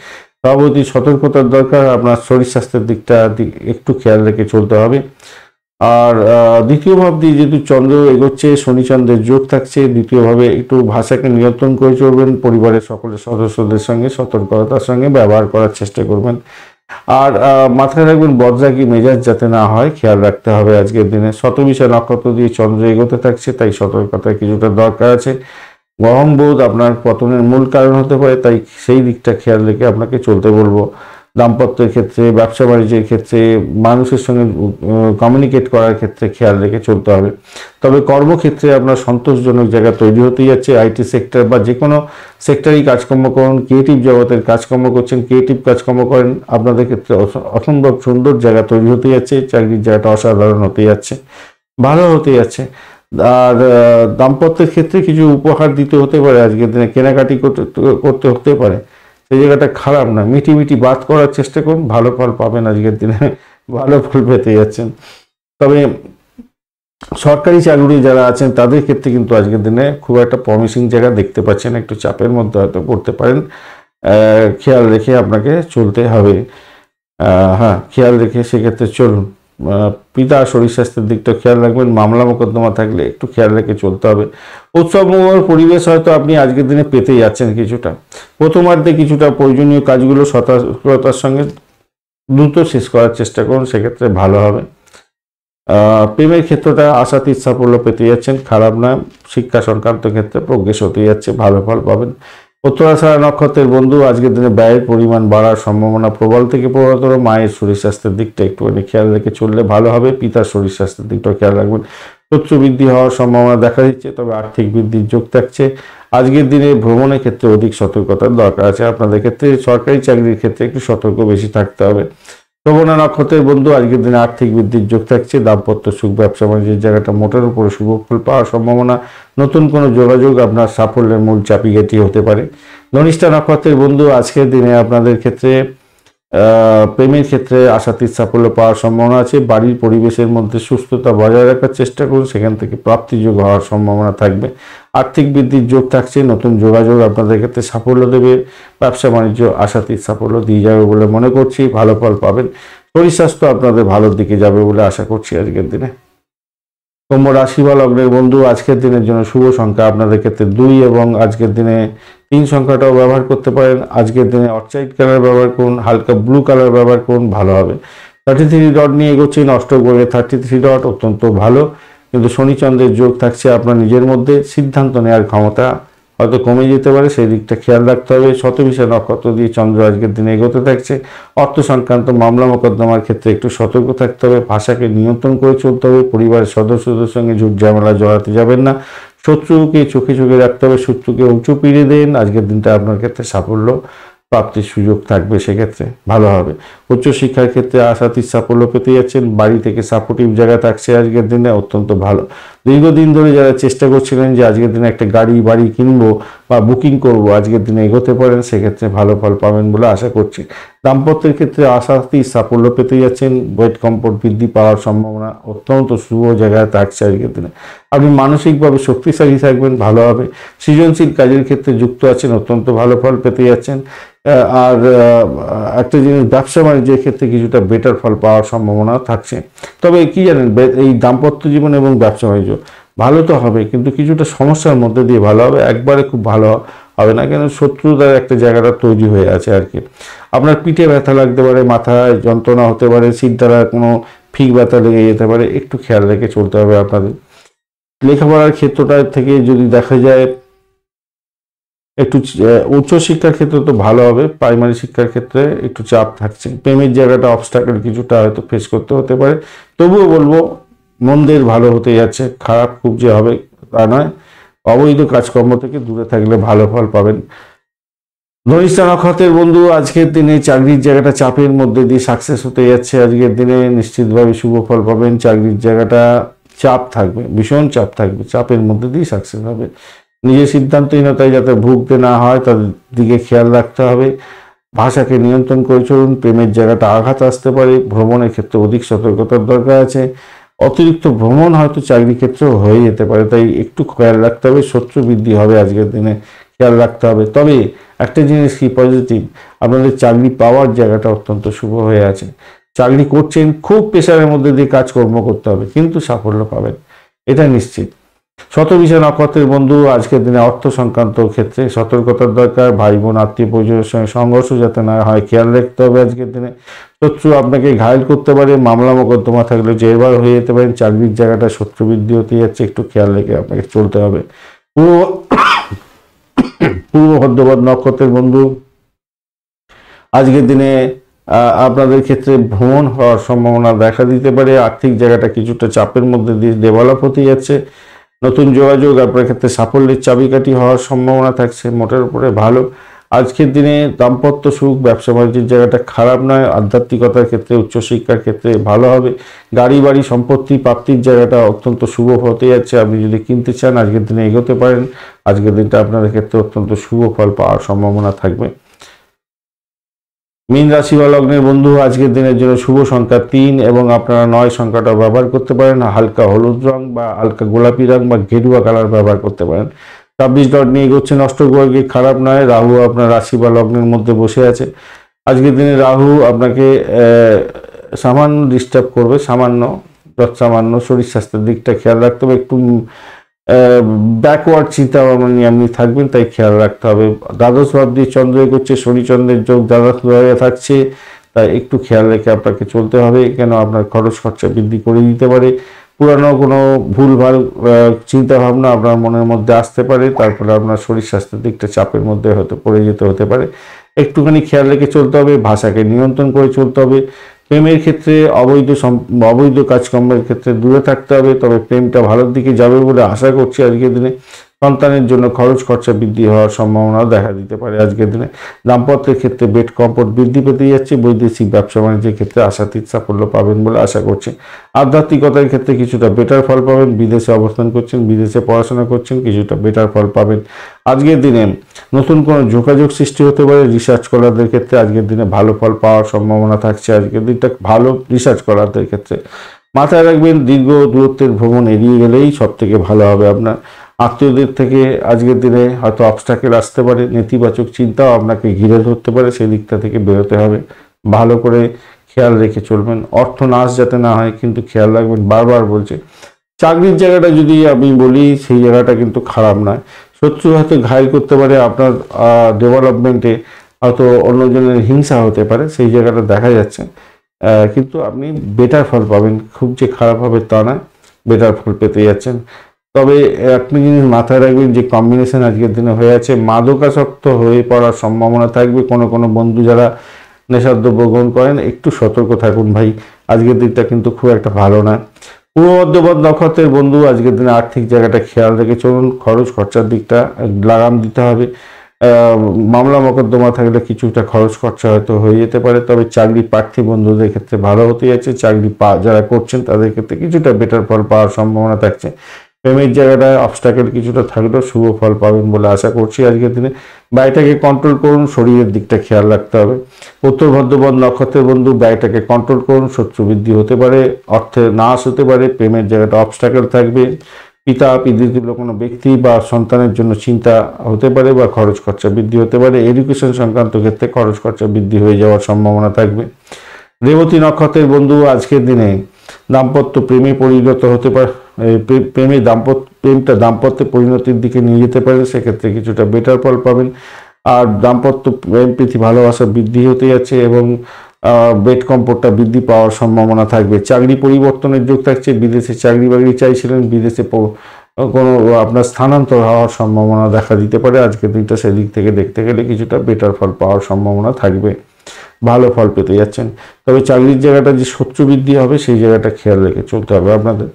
সর্বতি সতর্কতার দরকার, আপনার শরীর স্বাস্থ্যের দিকটা একটু খেয়াল রেখে চলতে হবে। আর দ্বিতীয় ভাব দিয়ে যেহেতু চন্দ্র এগোচ্ছে, শনি চন্দ্রের যোগ থাকছে, দ্বিতীয়ভাবে একটু ভাষাকে নিয়ন্ত্রণ করে চলবেন। পরিবারের সকলের সদস্যদের সঙ্গে সতর্কতার সঙ্গে ব্যবহার করার চেষ্টা করবেন। আর মাথায় রাখবেন বদরাগী মেজাজ যাতে না হয়, খেয়াল রাখতে হবে আজকের দিনে। শতভিষা নক্ষত্র দিয়ে চন্দ্র এগোতে থাকছে, তাই সতর্কতার কিছুটা দরকার আছে। অহংবোধ আপনার পতনের মূল কারণ হতে পারে, তাই সেই দিকটা খেয়াল রেখে আপনাকে চলতে বলবো। দাম্পত্যের ক্ষেত্রে, ব্যবসা বাণিজ্যের ক্ষেত্রে, মানুষের সঙ্গে কমিউনিকেট করার ক্ষেত্রে খেয়াল রেখে চলতে হবে। তবে কর্মক্ষেত্রে আপনার সন্তোষজনক জায়গা তৈরি হতেই যাচ্ছে। আইটি সেক্টর বা যে কোনো সেক্টরেই কাজকর্ম করুন, ক্রিয়েটিভ জগতের কাজকর্ম করছেন, ক্রিয়েটিভ কাজকর্ম করেন, আপনাদের ক্ষেত্রে অসম্ভব সুন্দর জায়গা তৈরি হতে যাচ্ছে। চাকরির জায়গাটা অসাধারণ হতে যাচ্ছে, ভালো হতে যাচ্ছে। আর দাম্পত্যের ক্ষেত্রে কিছু উপহার দিতে হতে পারে আজকের দিনে, কেনাকাটি করতে হতে পারে, সেই জায়গাটা খারাপ না। মিটি মিটি বাদ করার চেষ্টা করুন, ভালো ফল পাবেন আজকের দিনে, ভালো ফল পেতে যাচ্ছেন। তবে সরকারি চাকরি যারা আছেন তাদের ক্ষেত্রে কিন্তু আজকের দিনে খুব একটা প্রমিসিং জায়গা দেখতে পাচ্ছেন, একটু চাপের মধ্যে হয়তো পড়তে পারেন, খেয়াল রেখে আপনাকে চলতে হবে। হ্যাঁ, খেয়াল রেখে সেক্ষেত্রে চলুন। পিতা শরীর স্বাস্থ্যের দিকটা খেয়াল রাখবেন। মামলা মোকদ্দমা থাকলে একটু খেয়াল রেখে চলতে হবে। উৎসবমুখর পরিবেশ হয়তো আপনি আজকের দিনে পেতে যাচ্ছেন কিছুটা। প্রথমার্ধে কিছুটা প্রয়োজনীয় কাজগুলো সতর্কতার সঙ্গে দ্রুত শেষ করার চেষ্টা করুন, সেক্ষেত্রে ভালো হবে। প্রেমের ক্ষেত্রটা আশাতীত সাফল্য পেতে যাচ্ছেন, খারাপ নয়। শিক্ষা সংক্রান্ত ক্ষেত্রে প্রোগ্রেস হতে যাচ্ছে, ভালো ফল পাবেন। উত্তরাষাঢ়া নক্ষত্রের বন্ধু আজকের দিনে ব্যয়ের পরিমাণ বাড়ার সম্ভাবনা প্রবল থেকে প্রবলতর। মায়ের শরীর স্বাস্থ্যের দিকটা একটুখানি খেয়াল রেখে চললে ভালো হবে। পিতার শরীর স্বাস্থ্যের দিকটাও খেয়াল রাখবেন। শত্রু বৃদ্ধি হওয়ার সম্ভাবনা দেখা দিচ্ছে, তবে আর্থিক বৃদ্ধির যোগ থাকছে। আজকের দিনে ভ্রমণের ক্ষেত্রে অধিক সতর্কতার দরকার আছে। আপনাদের ক্ষেত্রে সরকারি চাকরির ক্ষেত্রে একটু সতর্ক বেশি থাকতে হবে। শ্রবণা নক্ষত্রের বন্ধু আজকের দিনে আর্থিক বৃদ্ধির যোগ থাকছে। দাম্পত্য সুখ, ব্যবসা বাণিজ্যের জায়গাটা মোটের উপরে শুভ ফল পাওয়ার সম্ভাবনা। নতুন কোনো যোগাযোগ আপনার সাফল্যের মূল চাবিকাঠি হতে পারে। ধনিষ্ঠা নক্ষত্রের বন্ধু আজকের দিনে আপনাদের ক্ষেত্রে প্রেমের ক্ষেত্রে আশাতীত সাফল্য পাওয়ার সম্ভাবনা আছে। বাড়ির পরিবেশের মধ্যে সুস্থতা বজায় রাখার চেষ্টা করুন, সেখান থেকে প্রাপ্তিযোগ হওয়ার সম্ভাবনা থাকবে। আর্থিক বৃদ্ধির যোগ থাকছে। নতুন যোগাযোগ আপনাদের ক্ষেত্রে সাফল্য দেবে। ব্যবসা বাণিজ্য আশাতীত সাফল্য দিয়ে যাবে বলে মনে করছি, ভালো ফল পাবেন। শরীর স্বাস্থ্য আপনাদের ভালোর দিকে যাবে বলে আশা করছি আজকের দিনে। কুম্ভ রাশি বা লগ্নের বন্ধু আজকের দিনের জন্য শুভ সংখ্যা আপনাদের ক্ষেত্রে 2 এবং আজকের দিনে 3 সংখ্যাটাও ব্যবহার করতে পারেন। আজকের দিনে অক্সাইড কালার ব্যবহার করুন, হালকা ব্লু কালার ব্যবহার করুন, ভালো হবে। 33 ডট নিয়ে এগোচ্ছেন। অষ্টক বর্গে 33 ডট অত্যন্ত ভালো, কিন্তু শনিচন্দ্রের যোগ থাকছে। আপনার নিজের মধ্যে সিদ্ধান্ত নেওয়ার ক্ষমতা হয়তো কমে যেতে পারে, সেই দিকটা খেয়াল রাখতে হবে। শতভিষা নক্ষত্র দিয়ে চন্দ্র আজকের দিনে এগোতে থাকছে। অর্থ সংক্রান্ত মামলা মোকদ্দমার ক্ষেত্রে একটু সতর্ক থাকতে হবে। ভাষাকে নিয়ন্ত্রণ করে চলতে হবে। পরিবারের সদস্যদের সঙ্গে ঝুট ঝামেলা জড়াতে যাবেন না। শত্রুকে চোখে চোখে রাখতে হবে। শত্রুকে উঁচু পিড়ে দেন। আজকের দিনটা আপনার ক্ষেত্রে সাফল্য প্রাপ্তির সুযোগ থাকবে, সেক্ষেত্রে ভালো হবে। উচ্চশিক্ষার ক্ষেত্রে আশাতীত সাফল্য পেতে যাচ্ছেন। বাড়ি থেকে সাপোর্টিভ জায়গা থাকছে আজকের দিনে, অত্যন্ত ভালো। দীর্ঘদিন ধরে যারা চেষ্টা করছিলেন যে আজকের দিনে একটা বাড়ি কিনবো বা বুকিং করব, আজকের দিনে এগোতে পারেন, সেক্ষেত্রে ভালো ফল পাবেন বলে আশা করছি। দাম্পত্যের ক্ষেত্রে আশাতীত সাফল্য পেতে যাচ্ছেন। ওয়েট কমফোর্ট বৃদ্ধি পাওয়ার সম্ভাবনা অত্যন্ত শুভ জায়গায় থাকছে আজকের দিনে। আপনি মানসিকভাবে শক্তিশালী থাকবেন, ভালো হবে। সৃজনশীল কাজের ক্ষেত্রে যুক্ত আছেন, অত্যন্ত ভালো ফল পেতে যাচ্ছেন। আর একটা জিনিস, ব্যবসা বাণিজ্যের ক্ষেত্রে কিছুটা বেটার ফল পাওয়ার সম্ভাবনা থাকছে। তবে কি জানেন, এই দাম্পত্য জীবন এবং ব্যবসা বাণিজ্য ভালো তো হবে, কিন্তু কিছুটা সমস্যার মধ্যে দিয়ে ভালো হবে। একবারে খুব ভালো হবে না, কেন শত্রুতার একটা জায়গাটা তৈরি হয়ে আছে আর কি। আপনার পিঠে ব্যথা লাগতে পারে, মাথায় যন্ত্রণা হতে পারে, শির দ্বারা কোনো ফিক ব্যথা লেগে যেতে পারে, একটু খেয়াল রেখে চলতে হবে আপনাদের। লেখাপড়ার ক্ষেত্রটা থেকে যদি দেখা যায় একটু উচ্চশিক্ষার ক্ষেত্রে তো ভালো হবে। প্রাইমারি শিক্ষার ক্ষেত্রে একটু চাপ থাকছে। প্রেমের জায়গাটা অবস্ট্রাগল কিছুটা হয়তো ফেস করতে হতে পারে। তবুও বলবো মনদের ভালো হতে যাচ্ছে, খারাপ খুব যে হবে তা নয়। অবৈধ কাজকর্ম থেকে দূরে থাকলে ভালো ফল পাবেন। ধনিষ্ঠা নক্ষত্রের বন্ধু আজকের দিনে চাকরির জায়গাটা চাপের মধ্যে দিয়ে সাকসেস হতে যাচ্ছে। আজকের দিনে নিশ্চিতভাবে শুভ ফল পাবেন। চাকরির জায়গাটা চাপ থাকবে, ভীষণ চাপ থাকবে, চাপের মধ্যে দিয়ে সাকসেস হবে। নিজের সিদ্ধান্তহীনতায় যাতে ভুগতে না হয় তার দিকে খেয়াল রাখতে হবে। ভাষাকে নিয়ন্ত্রণ করে চলুন। প্রেমের জায়গাটা আঘাত আসতে পারে। ভ্রমণের ক্ষেত্রে অধিক সতর্কতার দরকার আছে। অতিরিক্ত ভ্রমণ হয়তো চাকরি ক্ষেত্রেও হয়ে যেতে পারে, তাই একটু খেয়াল রাখতে হবে। শত্রু বৃদ্ধি হবে আজকের দিনে, খেয়াল রাখতে হবে। তবে একটা জিনিস কি পজিটিভ, আপনাদের চাকরি পাওয়ার জায়গাটা অত্যন্ত শুভ হয়ে আছে। চাকরি করছেন, খুব প্রেশারের মধ্যে দিয়ে কাজকর্ম করতে হবে, কিন্তু সাফল্য পাবেন, এটা নিশ্চিত। শতভিষা নক্ষত্রের বন্ধু আজকের দিনে অর্থ সংক্রান্ত ক্ষেত্রে সতর্কতার দরকার। ভাই বোন আত্মীয় পরিজনের সঙ্গে সংঘর্ষ যাতে না হয় খেয়াল রাখতে হবে আজকের দিনে। শত্রু আপনাকে ঘায়েল করতে পারে। মামলা মোকদ্দমা থাকলে জেরবার হয়ে যেতে পারেন। চাকরির জায়গাটা শত্রু বৃদ্ধি হতে যাচ্ছে, একটু খেয়াল রেখে আপনাকে চলতে হবে। পূর্ব ভদ্রপদ নক্ষত্রের বন্ধু আজকের দিনে আপনাদের ক্ষেত্রে ভ্রমণ হওয়ার সম্ভাবনা দেখা দিতে পারে। আর্থিক জায়গাটা কিছুটা চাপের মধ্যে দিয়ে ডেভেলপ হতে যাচ্ছে। নতুন যোগাযোগ আপনার ক্ষেত্রে সাফল্যের চাবিকাঠি হওয়ার সম্ভাবনা থাকছে, মোটের উপরে ভালো। আজকের দিনে দাম্পত্য সুখ, ব্যবসা বাণিজ্যের জায়গাটা খারাপ নয়। আধ্যাত্মিকতার ক্ষেত্রে, উচ্চশিক্ষার ক্ষেত্রে ভালো হবে। গাড়ি বাড়ি সম্পত্তি প্রাপ্তির জায়গাটা অত্যন্ত শুভ হতে যাচ্ছে। আপনি যদি কিনতে চান আজকের দিনে এগোতে পারেন। আজকের দিনটা আপনাদের ক্ষেত্রে অত্যন্ত শুভ ফল পাওয়ার সম্ভাবনা থাকবে। মীন রাশি বা লগ্নের বন্ধু আজকের দিনের জন্য শুভ সংখ্যা 3 এবং আপনারা 9 সংখ্যাটা ব্যবহার করতে পারেন। হালকা হলুদ রং বা হালকা গোলাপি রং বা গেরুয়া কালার ব্যবহার করতে পারেন। 26 ডট নিয়ে এগোচ্ছেন। অষ্টগ্রহকে খারাপ নয়। রাহু আপনার রাশি বা লগ্নের মধ্যে বসে আছে। আজকের দিনে রাহু আপনাকে সামান্য ডিস্টার্ব করবে, সামান্য শরীর স্বাস্থ্যের দিকটা খেয়াল রাখতে হবে। একটু ব্যাকওয়ার্ড চিন্তা ভাবনা নিয়ে আপনি থাকবেন, তাই খেয়াল রাখতে হবে। দ্বাদশ ভাব দিয়ে চন্দ্র এগোচ্ছে, শনিচন্দ্রের যোগ দ্বাদশ ভাবে থাকছে, তাই একটু খেয়াল রেখে আপনাকে চলতে হবে, কেন আপনার খরচ খরচা বৃদ্ধি করে দিতে পারে। পুরানো কোনো ভুলভাল চিন্তা ভাবনা আপনার মনের মধ্যে আসতে পারে, তারপরে আপনার শরীর স্বাস্থ্যের দিকটা চাপের মধ্যে পড়ে যেতে হতে পারে। একটুখানি খেয়াল রেখে চলতে হবে, ভাষাকে নিয়ন্ত্রণ করে চলতে হবে। প্রেমের ক্ষেত্রে অবৈধ কাজকর্মের ক্ষেত্রে দূরে থাকতে হবে। তবে প্রেমটা ভালোর দিকে যাবে বলে আশা করছি আজকের দিনে। সন্তানের জন্য খরচ খরচা বৃদ্ধি হওয়ার সম্ভাবনা দেখা দিতে পারে আজকের দিনে। দাম্পত্যের ক্ষেত্রে বেড কমফোর্ট বৃদ্ধি পেতে যাচ্ছে। বৈদেশিক ব্যবসা বাণিজ্যের ক্ষেত্রে আশাতীত সাফল্য পাবেন বলে আশা করছি। আধ্যাত্মিকতার ক্ষেত্রে কিছুটা বেটার ফল পাবেন। বিদেশে অবস্থান করছেন, বিদেশে পড়াশোনা করছেন, কিছুটা বেটার ফল পাবেন। আজকের দিনে নতুন কোনো যোগাযোগ সৃষ্টি হতে পারে। রিসার্চ স্কলারদের ক্ষেত্রে আজকের দিনে ভালো ফল পাওয়ার সম্ভাবনা থাকছে। আজকের দিনটা ভালো রিসার্চ স্কলারদের ক্ষেত্রে। মাথায় রাখবেন, দীর্ঘ দূরত্বের ভ্রমণ এড়িয়ে গেলেই সব থেকে ভালো হবে আপনার। আত্মীয়দের থেকে আজকের দিনে হয়তো অবস্ট্যাকেল আসতে পারে, নেতিবাচক চিন্তাও আপনাকে ঘিরে ধরতে পারে, সেই দিকটা থেকে বেরোতে হবে। ভালো করে খেয়াল রেখে চলবেন, অর্থ নাশ যাতে না হয় কিন্তু খেয়াল রাখবেন, বারবার বলছে। চাকরির জায়গাটা যদি আমি বলি, সেই জায়গাটা কিন্তু খারাপ নয়। শত্রু হয়তো ঘায়েল করতে পারে, আপনার ডেভেলপমেন্টে হয়তো অন্যজনের হিংসা হতে পারে, সেই জায়গাটা দেখা যাচ্ছে। কিন্তু আপনি বেটার ফল পাবেন, খুব যে খারাপ হবে তা নয়, বেটার ফল পেতে যাচ্ছেন। তবে আপনি জিনিস মাথায় রাখবেন যে কম্বিনেশন আজকের দিনে হয়ে আছে, মাদকাসক্ত হয়ে পড়ার সম্ভাবনা থাকবে। কোনো কোনো বন্ধু যারা নেশাদ্রব্য গ্রহণ করেন, একটু সতর্ক থাকুন ভাই, আজকের দিনটা কিন্তু খুব একটা ভালো না। পূর্ব মধ্যবর্ত নক্ষত্রের বন্ধু আজকের দিনে আর্থিক জায়গাটা খেয়াল রেখে চলুন। খরচ খরচার দিকটা লাগাম দিতে হবে। মামলা মোকদ্দমা থাকলে কিছুটা খরচ খরচা হয়তো হয়ে যেতে পারে। তবে চাকরি প্রার্থী বন্ধুদের ক্ষেত্রে ভালো হতে যাচ্ছে। চাকরি যারা করছেন তাদের ক্ষেত্রে কিছুটা বেটার ফল পাওয়ার সম্ভাবনা থাকছে। প্রেমের জায়গাটায় অবস্ট্যাকেল কিছুটা থাকলেও শুভ ফল পাবেন বলে আশা করছি আজকের দিনে। ব্যয়টাকে কন্ট্রোল করুন, শরীরের দিকটা খেয়াল রাখতে হবে। উত্তর ভদ্রপদ নক্ষত্রের বন্ধু ব্যয়টাকে কন্ট্রোল করুন, শত্রু বৃদ্ধি হতে পারে, অর্থের নাশ হতে পারে, প্রেমের জায়গাটা অবস্ট্যাকেল থাকবে, পিতা পিতৃতুল্য কোনো ব্যক্তি বা সন্তানের জন্য চিন্তা হতে পারে বা খরচ খরচা বৃদ্ধি হতে পারে। এডুকেশন সংক্রান্ত ক্ষেত্রে খরচ খরচা বৃদ্ধি হয়ে যাওয়ার সম্ভাবনা থাকবে। রেবতী নক্ষত্রের বন্ধু আজকের দিনে দাম্পত্য প্রেমে পরিণত হতে পারে, প্রেমটা দাম্পত্য পরিণতির দিকে নিয়ে যেতে পারে, সেক্ষেত্রে কিছুটা বেটার ফল পাবেন। আর দাম্পত্য প্রেম প্রীতি ভালোবাসা বৃদ্ধি হতে যাচ্ছে এবং বেড কমফোর্টটা বৃদ্ধি পাওয়ার সম্ভাবনা থাকবে। চাকরি পরিবর্তনের যোগ থাকছে। বিদেশে চাকরি বাকরি চাইছিলেন, বিদেশে কোনো আপনার স্থানান্তর হওয়ার সম্ভাবনা দেখা দিতে পারে। আজকের দিনটা সেদিক থেকে দেখতে গেলে কিছুটা বেটার ফল পাওয়ার সম্ভাবনা থাকবে, ভালো ফল পেতে যাচ্ছেন। তবে চাকরির জায়গাটা যে শত্রু বৃদ্ধি হবে সেই জায়গাটা খেয়াল রেখে চলতে হবে আপনাদের।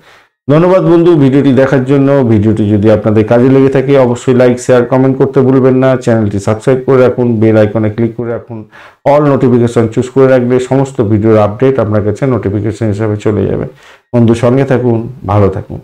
ধন্যবাদ বন্ধু ভিডিওটি দেখার জন্য। ভিডিওটি যদি আপনাদের কাজে লেগে থাকে অবশ্যই লাইক শেয়ার কমেন্ট করতে ভুলবেন না। চ্যানেলটি সাবস্ক্রাইব করে রাখুন, বেল আইকনে ক্লিক করে রাখুন। অল নোটিফিকেশন চুজ করে রাখলে সমস্ত ভিডিওর আপডেট আপনার কাছে নোটিফিকেশন হিসাবে চলে যাবে। বন্ধু সঙ্গে থাকুন, ভালো থাকুন।